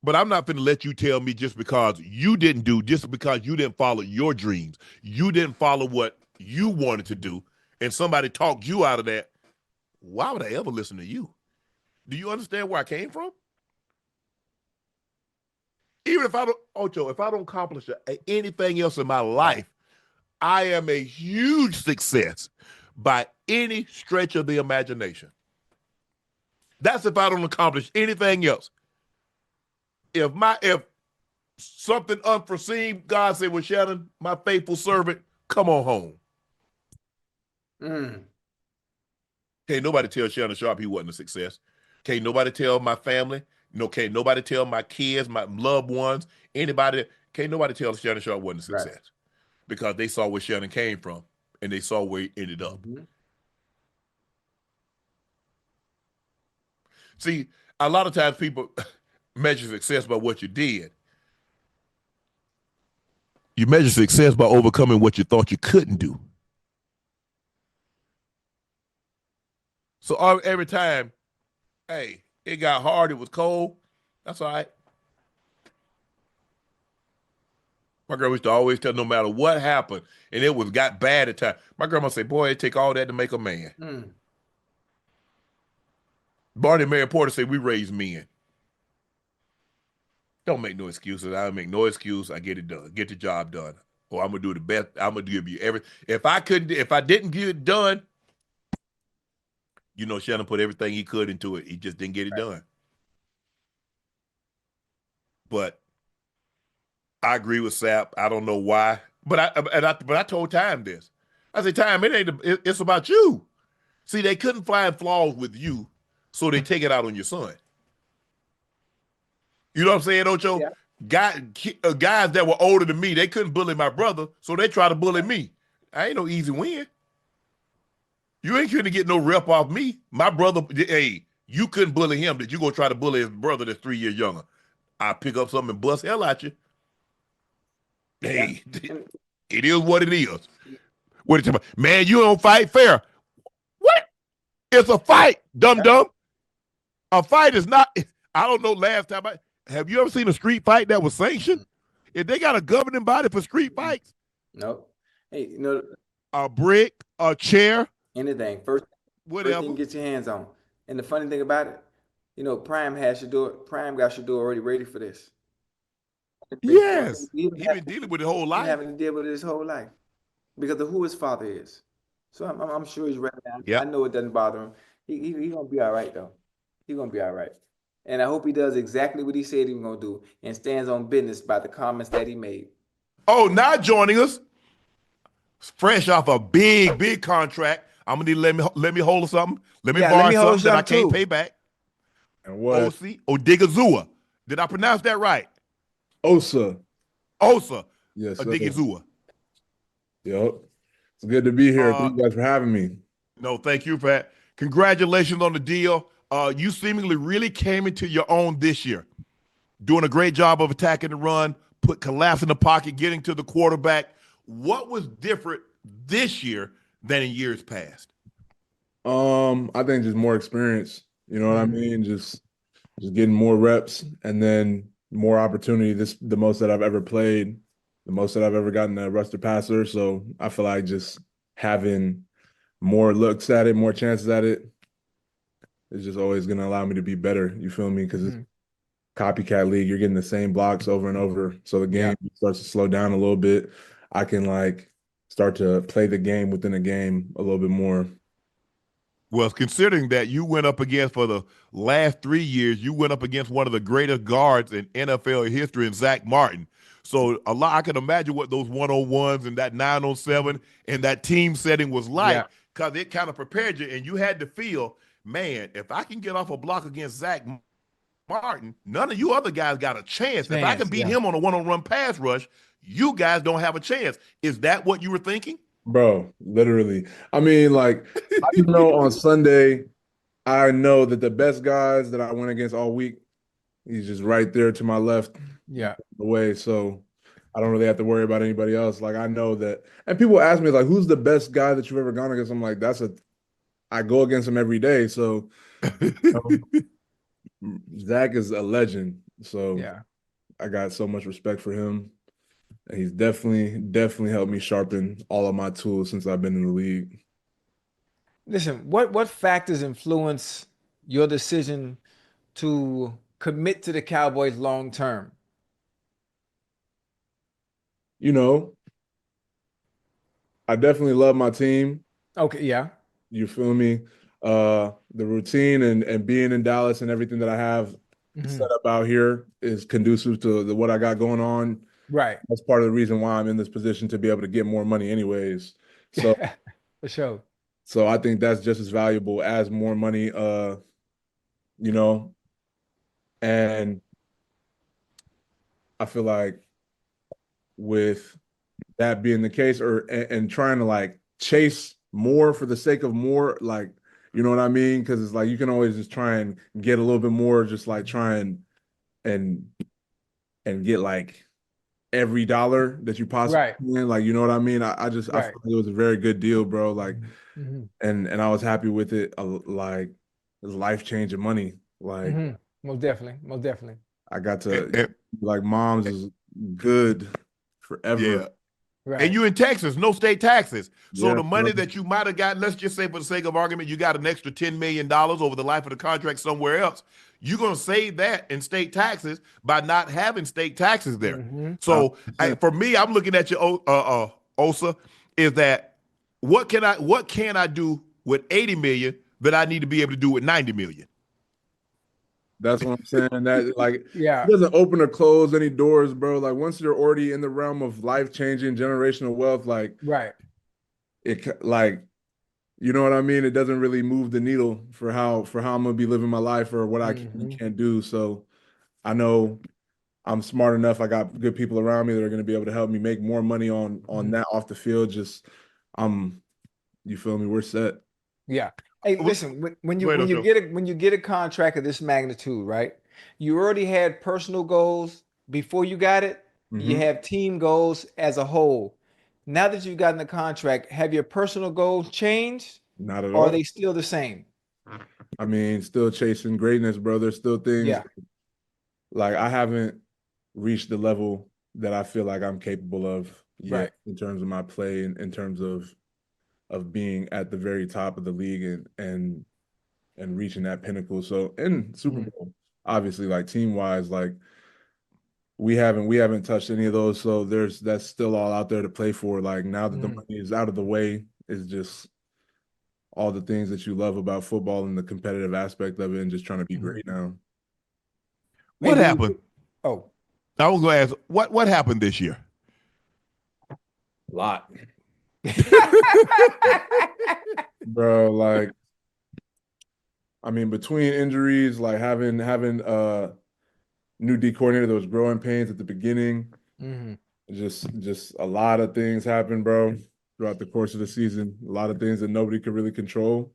But I'm not finna let you tell me just because you didn't do, just because you didn't follow your dreams, you didn't follow what you wanted to do, and somebody talked you out of that. Why would I ever listen to you? Do you understand where I came from? Even if I don't accomplish anything else in my life, I am a huge success by any stretch of the imagination. That's if I don't accomplish anything else. If something unforeseen, God said, well, Shannon, my faithful servant, come on home. Can't nobody tell Shannon Sharpe he wasn't a success. Can't nobody tell my family. No, can't nobody tell my kids, my loved ones, anybody. Can't nobody tell Shannon Sharpe wasn't a success because they saw where Shannon came from and they saw where he ended up. See, a lot of times people measure success by what you did. You measure success by overcoming what you thought you couldn't do. So every time, hey, it got hard, it was cold, that's all right. My girl used to always tell no matter what happened, and it got bad at times. My grandma say, boy, it take all that to make a man. Barney and Mary Porter say we raise men. Don't make no excuses. I don't make no excuse. I get it done. Get the job done. Or I'm gonna do the best. I'm gonna give you everything. If I didn't get it done, Shannon put everything he could into it. He just didn't get it done. But I agree with Sapp. I don't know why. But I told Time this. I said, Time, it's about you. See, they couldn't find flaws with you, so they take it out on your son. You know what I'm saying, Ocho? Yeah. Guys that were older than me, they couldn't bully my brother, so they try to bully me. I ain't no easy win. You ain't gonna get no rep off me. My brother, hey, you couldn't bully him. That you gonna try to bully his brother that's 3 years younger? I pick up something and bust hell at you. Hey, it is what it is. What you talking about? Man, you don't fight fair. What? It's a fight, dum-dum. A fight is not. I don't know. Last time have you ever seen a street fight that was sanctioned? If they got a governing body for street fights, no. Hey, a brick, a chair, anything. First thing get your hands on. And the funny thing about it, Prime got Shedeur already ready for this. Yes, he's been dealing with it whole life. Having to deal with it his whole life because of who his father is. So I'm sure he's ready now. Yep. I know it doesn't bother him. He gonna be all right though. He's gonna be all right. And I hope he does exactly what he said he was gonna do and stands on business by the comments that he made. Oh, now joining us, fresh off a big contract. I'm gonna need let me hold something. Let me borrow something that I can't pay back. what? Osa Odighizuwa. Did I pronounce that right? Osa. Osa Yes, sir. Odighizuwa. Yep. It's good to be here. Thank you guys for having me. No, thank you, Pat. Congratulations on the deal. You seemingly really came into your own this year, doing a great job of attacking the run, collapsing the pocket, getting to the quarterback. What was different this year than in years past? I think just more experience. You know what I mean? Just getting more reps and then more opportunity. The most that I've ever played, the most that I've ever gotten a rusher passer. So I feel like just having more looks at it, more chances at it, is just always going to allow me to be better. You feel me? Because it's copycat league. You're getting the same blocks over and over. So the game starts to slow down a little bit. I can like start to play the game within a game a little bit more. Well, considering that you went up against, for the last 3 years, you went up against one of the greatest guards in NFL history in Zach Martin. So I can imagine what those one-on-ones and that 9-on-7 and that team setting was like, because it kind of prepared you, and you had to feel, man, if I can get off a block against Zach Martin, none of you other guys got a chance. If I can beat him on a one-on-one pass rush, you guys don't have a chance. Is that what you were thinking? Bro, literally. I mean, like, I know on Sunday, I know that the best guys that I went against all week, he's just right there to my left. Away. So I don't really have to worry about anybody else. Like, I know that. And people ask me, like, who's the best guy that you've ever gone against? I'm like, I go against him every day. So Zach is a legend. So I got so much respect for him. And he's definitely helped me sharpen all of my tools since I've been in the league. Listen, what factors influence your decision to commit to the Cowboys long term? You know, I definitely love my team. Okay, yeah. You feel me? The routine and being in Dallas and everything that I have set up out here is conducive to what I got going on. Right. That's part of the reason why I'm in this position, to be able to get more money anyways. So for sure. So I think that's just as valuable as more money, you know, and I feel like with that being the case, and trying to like chase more for the sake of more, like, you know what I mean? Because it's like you can always just try and get a little bit more, just like try and get like every dollar that you possibly can, like, you know what I mean? I feel like it was a very good deal, bro. Like, and I was happy with it. Like, it was life-changing money. Like, most definitely. I got to like, mom's is good forever. Yeah. Right. And you in Texas, no state taxes. So the money that you might have gotten, let's just say for the sake of argument, you got an extra $10 million over the life of the contract somewhere else. You're going to save that in state taxes by not having state taxes there. So for me, I'm looking at you, Osa, is that what can I do with 80 million that I need to be able to do with 90 million? That's what I'm saying. That, like, it doesn't open or close any doors, bro. Like, once you're already in the realm of life-changing generational wealth, like, it, like, you know what I mean? It doesn't really move the needle for how I'm gonna be living my life or what I can and can't do. So I know I'm smart enough. I got good people around me that are gonna be able to help me make more money on that off the field. Just you feel me? We're set. Yeah. Hey, listen, when you get a contract of this magnitude, right? You already had personal goals before you got it. You have team goals as a whole. Now that you've gotten the contract, have your personal goals changed? Not at all. Or are they still the same? I mean, still chasing greatness, bro. There's still things like I haven't reached the level that I feel like I'm capable of yet in terms of my play and in terms of being at the very top of the league and reaching that pinnacle. So in Super Bowl, obviously, like, team-wise, like, we haven't touched any of those. So that's still all out there to play for. Like, now that the money is out of the way, is just all the things that you love about football and the competitive aspect of it, and just trying to be great now. What happened? I was going to ask, what happened this year? A lot. Bro, like, I mean, between injuries, like having new D coordinator, there was growing pains at the beginning. Mm-hmm. Just a lot of things happened, bro, throughout the course of the season. A lot of things that nobody could really control.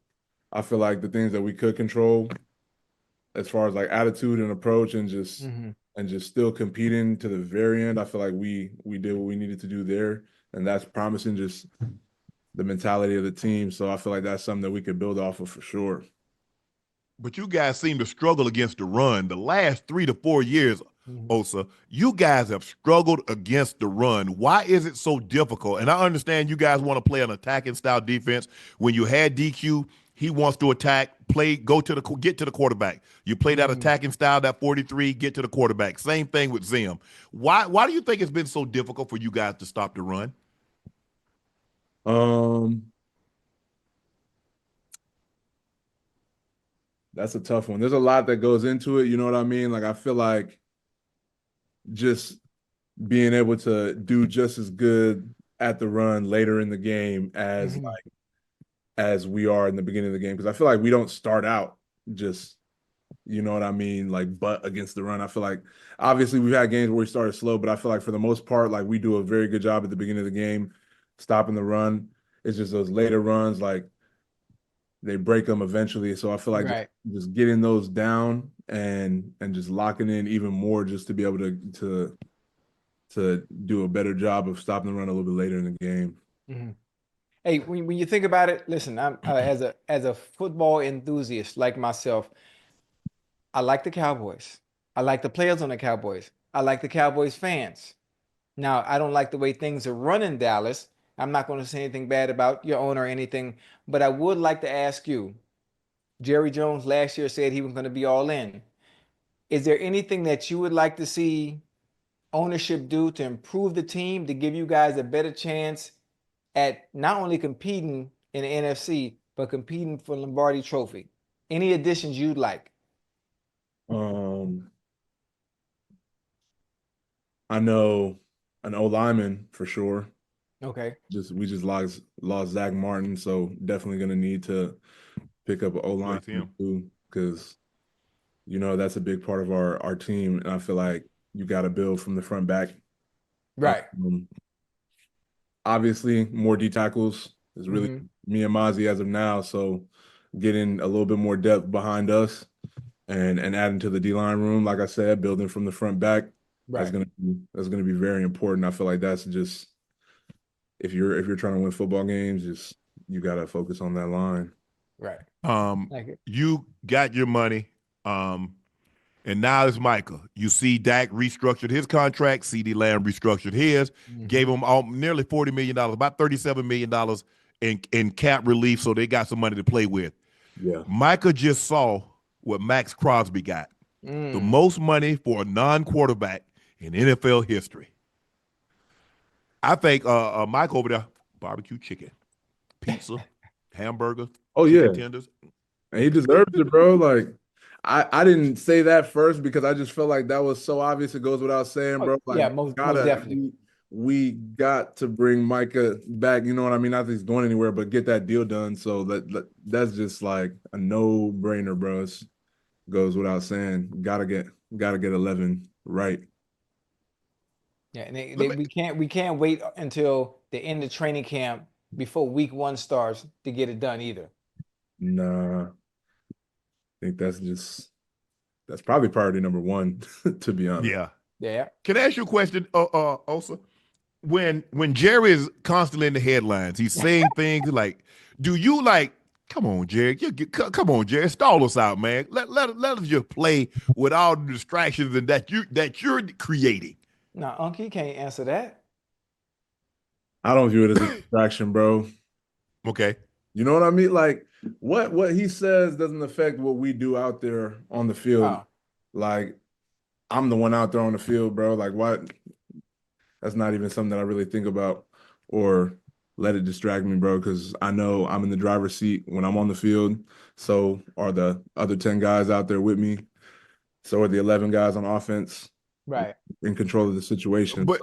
I feel like the things that we could control, as far as like attitude and approach, and just still competing to the very end, I feel like we did what we needed to do there, and that's promising. Just the mentality of the team. So I feel like that's something that we could build off of for sure. But you guys seem to struggle against the run. The last 3 to 4 years, Osa, you guys have struggled against the run. Why is it so difficult? And I understand you guys want to play an attacking style defense. When you had DQ, he wants to attack, get to the quarterback. You play that attacking style, that 43, get to the quarterback. Same thing with Zim. Why do you think it's been so difficult for you guys to stop the run? That's a tough one. There's a lot that goes into it. You know what I mean? Like, I feel like just being able to do just as good at the run later in the game as we are in the beginning of the game. Because I feel like we don't start out just, you know what I mean, like butt against the run. I feel like obviously we've had games where we started slow, but I feel like for the most part, like we do a very good job at the beginning of the game stopping the run. It's just those later runs, like they break them eventually. So I feel like just getting those down and just locking in even more, just to be able to do a better job of stopping the run a little bit later in the game. Mm-hmm. Hey, when you think about it, listen, I'm as a football enthusiast like myself, I like the Cowboys. I like the players on the Cowboys. I like the Cowboys fans. Now, I don't like the way things are run in Dallas. I'm not going to say anything bad about your owner or anything, but I would like to ask you, Jerry Jones last year said he was going to be all in. Is there anything that you would like to see ownership do to improve the team, to give you guys a better chance at not only competing in the NFC, but competing for Lombardi Trophy? Any additions you'd like? I know an O-lineman for sure. Okay. We just lost Zach Martin, so definitely going to need to pick up an O-lineman too, because you know that's a big part of our team, and I feel like you got to build from the front back. Right. Obviously, more D tackles is really me and Mozzie as of now, so getting a little bit more depth behind us and adding to the D-line room, like I said, building from the front back. Right. That's gonna be very important. I feel like that's just if you're trying to win football games, just you gotta focus on that line. Right. You got your money, and now it's Micah. You see Dak restructured his contract, CeeDee Lamb restructured his, gave him nearly $40 million, about $37 million in cap relief, so they got some money to play with. Yeah. Micah just saw what Max Crosby got. The most money for a non-quarterback in NFL history. I think Mike over there, barbecue chicken, pizza, hamburger, tenders. And he deserves it, bro. Like, I didn't say that first because I just felt like that was so obvious. It goes without saying, bro. Like, yeah, most definitely. We got to bring Micah back. You know what I mean? Not that he's going anywhere, but get that deal done. So that's just like a no-brainer, bro. It goes without saying. Gotta get 11 right. Yeah, and we can't wait until the end of training camp before week 1 starts to get it done either. Nah, I think that's probably priority number 1, to be honest. Yeah. Can I ask you a question, Osa? When Jerry is constantly in the headlines, he's saying things like, "Do you like? Come on, Jerry. Come on, Jerry. Stall us out, man. Let us just play with all the distractions and that you're creating." No, Uncle, you can't answer that. I don't view it as a distraction, bro. Okay. You know what I mean? Like, what he says doesn't affect what we do out there on the field. Oh. Like, I'm the one out there on the field, bro. Like, what? That's not even something that I really think about or let it distract me, bro, because I know I'm in the driver's seat when I'm on the field. So are the other 10 guys out there with me. So are the 11 guys on offense. Right. In control of the situation. But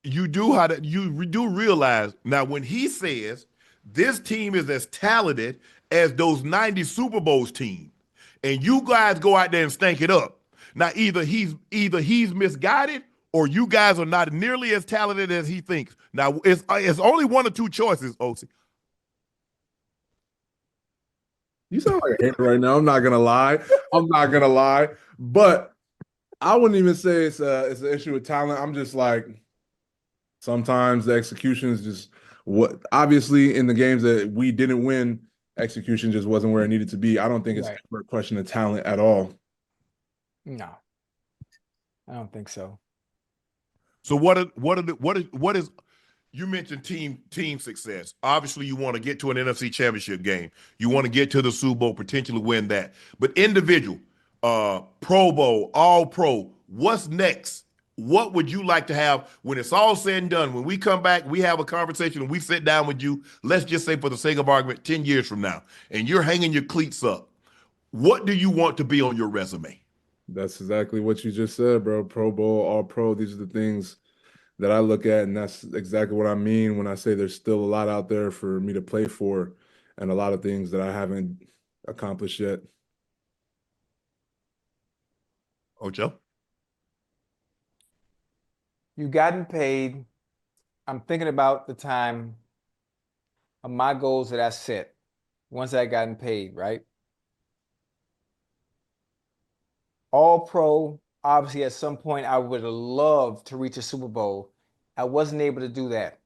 you do realize now when he says this team is as talented as those 90 Super Bowls team, and you guys go out there and stank it up. Now, either he's misguided or you guys are not nearly as talented as he thinks. Now, it's only one or two choices, Osi. You sound like a hater right now. I'm not gonna lie. But I wouldn't even say it's an issue with talent. I'm just like, sometimes the execution is just what. Obviously, in the games that we didn't win, execution just wasn't where it needed to be. I don't think it's ever a question of talent at all. No, I don't think so. So what is you mentioned team success. Obviously, you want to get to an NFC Championship game. You want to get to the Super Bowl, potentially win that. But individual, Pro Bowl, All Pro, what's next? What would you like to have when it's all said and done? When we come back, we have a conversation and we sit down with you, let's just say for the sake of argument, 10 years from now, and you're hanging your cleats up. What do you want to be on your resume? That's exactly what you just said, bro. Pro Bowl, All Pro, these are the things that I look at, and that's exactly what I mean when I say there's still a lot out there for me to play for and a lot of things that I haven't accomplished yet. Ocho? You gotten paid. I'm thinking about the time of my goals that I set once I gotten paid, right? All Pro, obviously at some point I would have loved to reach a Super Bowl. I wasn't able to do that.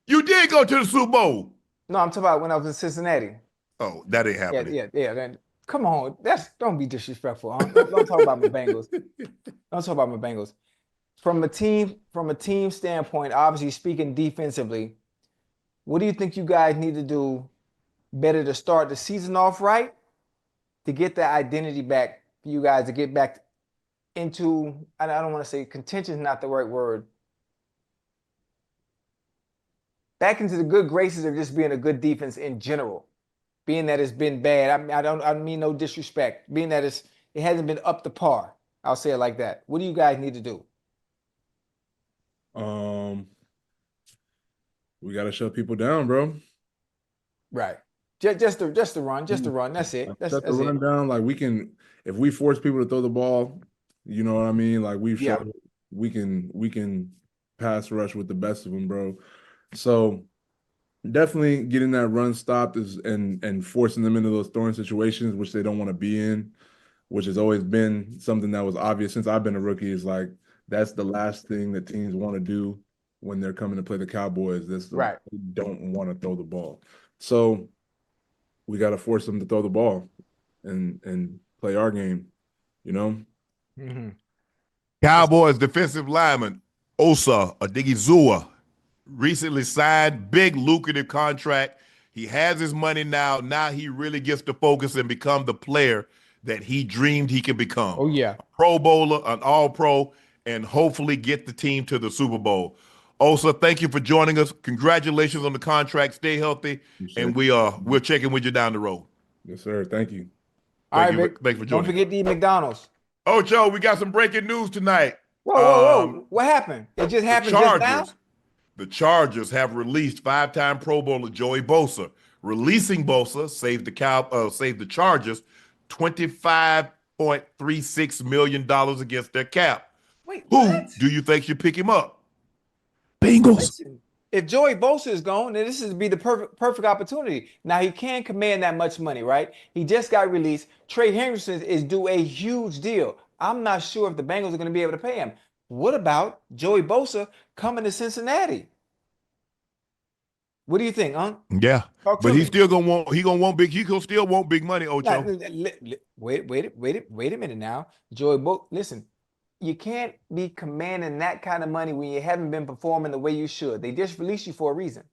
You did go to the Super Bowl. No, I'm talking about when I was in Cincinnati. Oh, that ain't happening. Yeah. Come on, don't be disrespectful. Huh? Don't talk about my Bengals. Don't talk about my Bengals. From a team standpoint, obviously speaking defensively, what do you think you guys need to do better to start the season off right to get that identity back for you guys to get back into, I don't want to say contention is not the right word, back into the good graces of just being a good defense in general, being that it's been bad. I don't mean no disrespect, being that it hasn't been up to par. I'll say it like that. What do you guys need to do? We got to shut people down, bro. Right. Just the run. That's it. That's the run it. down. Like, we can, if we force people to throw the ball, you know what I mean? Like, we've shown we can pass rush with the best of them, bro. So definitely getting that run stopped and forcing them into those throwing situations, which they don't want to be in, which has always been something that was obvious since I've been a rookie, is like, that's the last thing that teams want to do when they're coming to play the Cowboys. They don't want to throw the ball. So we got to force them to throw the ball and play our game, you know? Mm-hmm. Cowboys defensive lineman Osa Odighizuwa recently signed big lucrative contract. He has his money now. Now he really gets to focus and become the player that he dreamed he could become. Oh, yeah. A Pro Bowler, an All-Pro, and hopefully get the team to the Super Bowl. Osa, thank you for joining us. Congratulations on the contract. Stay healthy, and we'll check in with you down the road. Yes, sir. Thank you. All right, Vic. Thanks for joining. Don't forget the McDonald's. Oh, Joe, we got some breaking news tonight. Whoa. What happened? It just happened just now? The Chargers have released five-time Pro Bowler Joey Bosa. Releasing Bosa saved the Chargers $25.36 million against their cap. Wait, who do you think should pick him up? Bengals. Listen, if Joey Bosa is gone, then this is be the perfect opportunity. Now he can command that much money, right? He just got released. Trey Hendrickson is due a huge deal. I'm not sure if the Bengals are going to be able to pay him. What about Joey Bosa coming to Cincinnati? What do you think, huh? Yeah, but he's still gonna want. He still want big money, Ocho. Wait a minute now, Joey Bosa. Listen, you can't be commanding that kind of money when you haven't been performing the way you should. They just released you for a reason.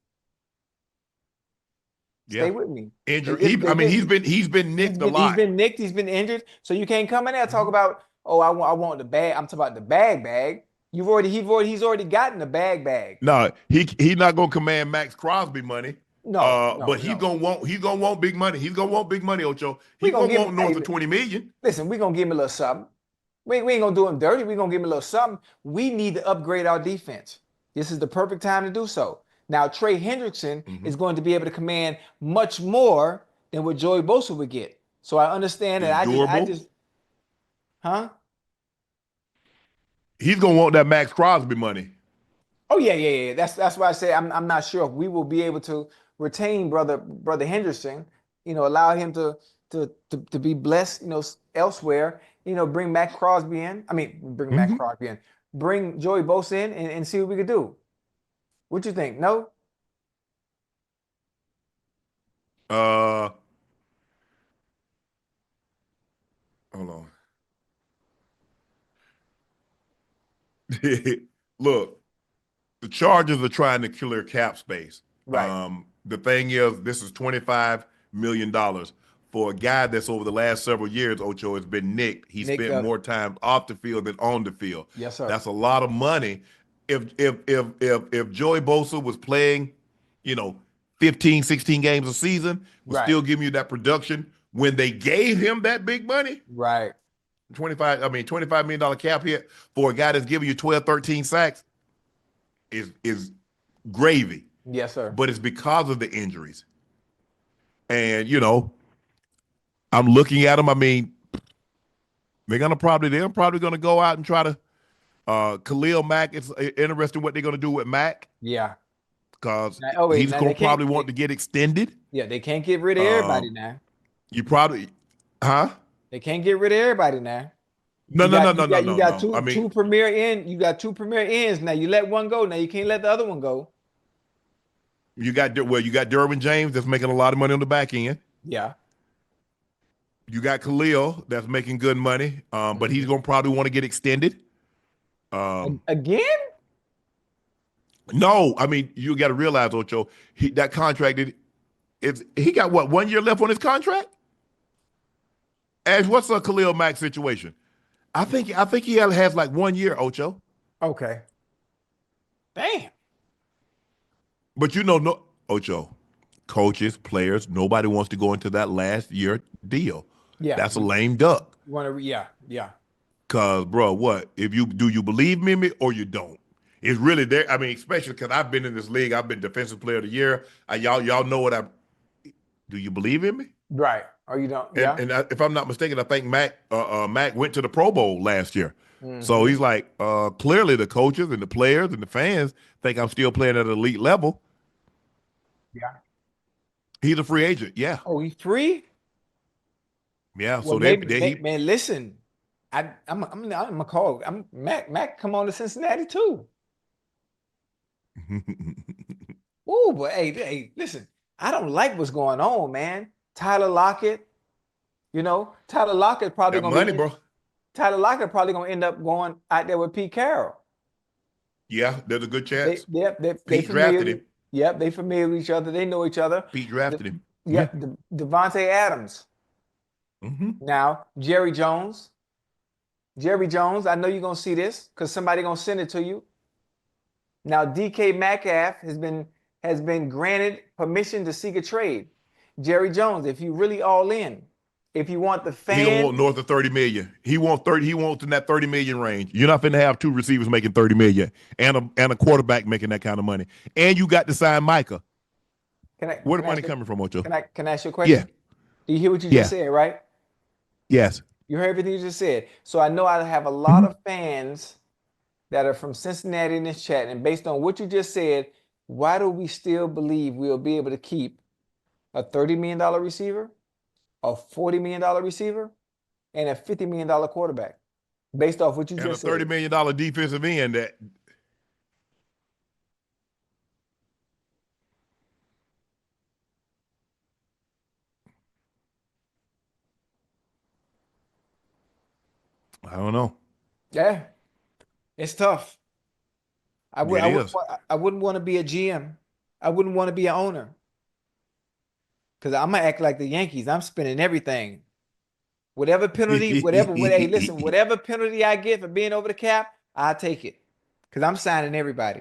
Stay with me. Injured. He's been nicked a lot. He's been nicked. He's been injured. So you can't come in there and talk about, oh, I want the bag. I'm talking about the bag. He's already gotten the bag. No, he's not gonna command Max Crosby money. But he's gonna want big money. He's gonna want big money, Ocho. He's gonna want north of $20 million. Listen, we're gonna give him a little something. We ain't gonna do him dirty. We're gonna give him a little something. We need to upgrade our defense. This is the perfect time to do so. Now, Trey Hendrickson is going to be able to command much more than what Joey Bosa would get. So I understand Is that. I durable. just, huh? He's gonna want that Max Crosby money. Oh yeah. That's why I say I'm not sure if we will be able to retain brother Henderson. Allow him to be blessed. Elsewhere. Bring Matt Crosby in. I mean, bring Matt Mhm. Crosby in. Bring Joey Bosa in and see what we could do. What you think? No? Uh, hold on. Look, the Chargers are trying to clear cap space. Right. The thing is, this is $25 million for a guy that's over the last several years. Ocho has been nicked. He Nick, spent more time off the field than on the field. yes, sir. That's a lot of money. If Joey Bosa was playing, 15, 16 games a season, was Right. still giving you that production when they gave him that big money, Right. $25 million cap hit for a guy that's giving you 12, 13 sacks is gravy. Yes, sir. But it's because of the injuries. And, I'm looking at them. I mean, they're probably going to go out and try to Khalil Mack. It's interesting what they're going to do with Mack Yeah. because now he's going they to probably can't- want to get extended. Yeah, they can't get rid of everybody now. You probably, huh? They can't get rid of everybody now. No. You got I mean, two premier ends. You got two premier ends. Now you let one go. Now you can't let the other one go. you got Derwin James that's making a lot of money on the back end. Yeah. You got Khalil that's making good money, but he's going to probably want to get extended. Again? No, I mean, you got to realize, Ocho, that contract, he got what, 1 year left on his contract? Ash, what's a Khalil Mack situation? I think he has like 1 year, Ocho. Okay. Damn. But no, Ocho, coaches, players, nobody wants to go into that last year deal. Yeah. That's a lame duck. Yeah. Cause, bro, what if you believe me or you don't? It's really there. I mean, especially because I've been in this league. I've been defensive player of the year. Y'all know what I. Do you believe in me? Right. Or you don't? Yeah. And if I'm not mistaken, I think Mac went to the Pro Bowl last year. So he's like, clearly the coaches and the players and the fans think I'm still playing at an elite level. Yeah. He's a free agent. Yeah. Oh, he's free? Yeah. Well, So man, listen. I'm gonna call. Mac come on to Cincinnati too. Ooh, but hey, listen. I don't like what's going on, man. Tyler Lockett, Tyler Lockett probably that gonna money, bro. Tyler Lockett probably gonna end up going out there with Pete Carroll. Yeah, there's a good chance. They Pete drafted him. Yep, they familiar with each other. They know each other. Pete drafted him. Yep, Davante Adams. Now, Jerry Jones. I know you're gonna see this because somebody gonna send it to you. Now, DK Metcalf has been granted permission to seek a trade. Jerry Jones, if you really all in, if you want the fan, He don't want north of 30 million. He wants in that 30 million range. You're not finna have two receivers making 30 million and a quarterback making that kind of money. And you got to sign Micah. Where the money coming from, Ocho? Can I ask you a question? Yeah. Do you hear what you just said, right? Yes. You heard everything you just said. So I know I have a lot of fans that are from Cincinnati in this chat. And based on what you just said, why do we still believe we'll be able to keep a $30 million receiver, a $40 million receiver, and a $50 million quarterback? Based off what you just said. And a $30 million defensive end that. I don't know. Yeah, it's tough. I It is. wouldn't want to be a GM. I wouldn't want to be an owner. Because I'm going to act like the Yankees. I'm spending everything. Whatever penalty, hey, listen, whatever penalty I get for being over the cap, I'll take it. Because I'm signing everybody.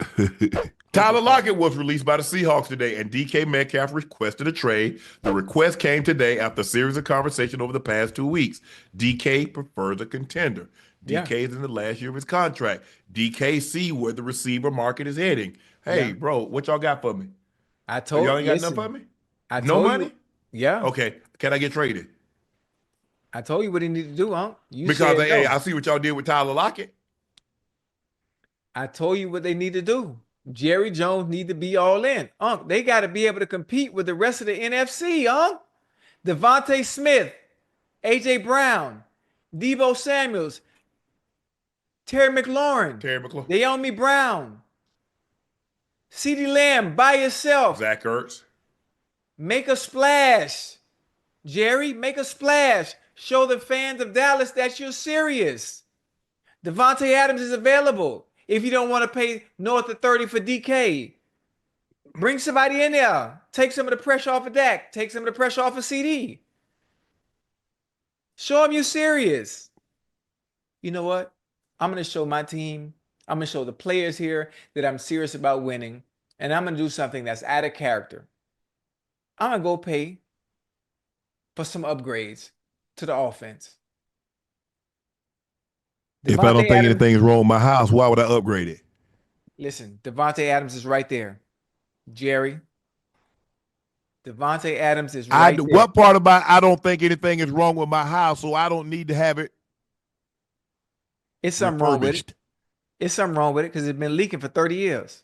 Tyler Lockett was released by the Seahawks today, and DK Metcalf requested a trade. The request came today after a series of conversation over the past 2 weeks. DK prefers a contender. DK is in the last year of his contract. DK see where the receiver market is heading. Hey, bro, what y'all got for me? I told you. Y'all ain't got nothing for me? I No told money? you. Yeah. Okay. Can I get traded? I told you what he needed to do, Unc. You Because said hey, no. I see what y'all did with Tyler Lockett. I told you what they need to do. Jerry Jones need to be all in. Unc, they got to be able to compete with the rest of the NFC, Unc. Devontae Smith, A.J. Brown, Deebo Samuels, Terry McLaurin, Naomi Brown, CeeDee Lamb by yourself. Zach Ertz. Make a splash. Jerry, make a splash. Show the fans of Dallas that you're serious. Davante Adams is available. If you don't want to pay north of 30 for DK, bring somebody in there. Take some of the pressure off of Dak. Take some of the pressure off of CD. Show them you're serious. You know what? I'm going to show my team. I'm going to show the players here that I'm serious about winning. And I'm going to do something that's out of character. I'm going to go pay for some upgrades to the offense. If I don't think anything is wrong with my house, why would I upgrade it? Listen, Davante Adams is right there. Jerry. Davante Adams is right there. What part about I don't think anything is wrong with my house, so I don't need to have it It's something wrong with it. It's something wrong with it because it's been leaking for 30 years.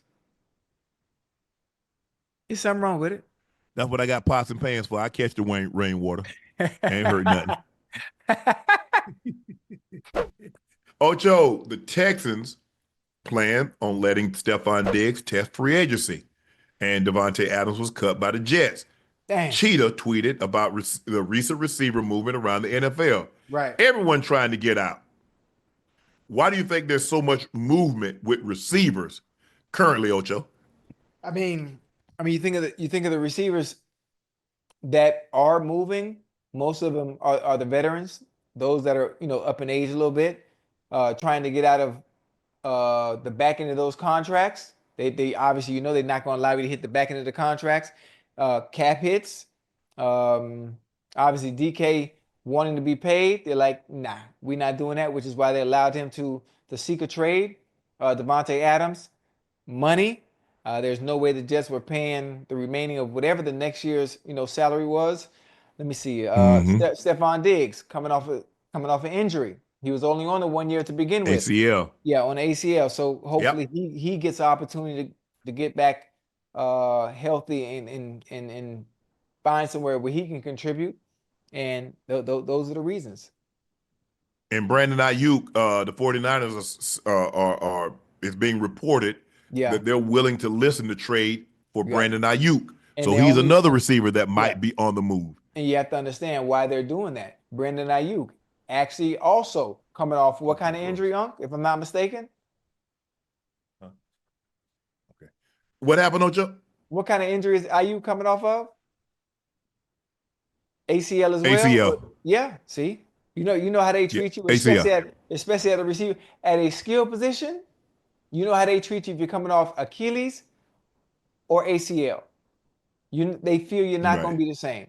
It's something wrong with it. That's what I got pots and pans for. I catch the rainwater. Ain't hurt nothing. Ocho, the Texans plan on letting Stefon Diggs test free agency, and Davante Adams was cut by the Jets. Dang. Cheetah tweeted about the recent receiver movement around the NFL. Right. Everyone trying to get out. Why do you think there's so much movement with receivers currently, Ocho? I mean, you think of the receivers that are moving. Most of them are the veterans, those that are up in age a little bit, trying to get out of the back end of those contracts. They obviously they're not going to allow you to hit the back end of the contracts. Cap hits. Obviously DK wanting to be paid. They're like, nah, we're not doing that, which is why they allowed him to seek a trade. Davante Adams, money. There's no way the Jets were paying the remaining of whatever the next year's salary was. Let me see. Stefon Diggs coming off an injury. He was only on the 1 year to begin with. ACL. Yeah, on ACL. So hopefully he gets an opportunity to get back healthy and find somewhere where he can contribute. And those are the reasons. And Brandon Ayuk, the 49ers are it's being reported that they're willing to listen to trade for Brandon Ayuk. And so he's another receiver that might be on the move. And you have to understand why they're doing that. Brandon Ayuk actually also coming off what kind of injury, Unc, if I'm not mistaken? Okay. What happened, Ocho? What kind of injury is Ayuk coming off of? ACL as well? ACL. Yeah, see? You know how they treat you, especially at a receiver. At a skill position, you know how they treat you if you're coming off Achilles or ACL. They feel you're not going to be the same.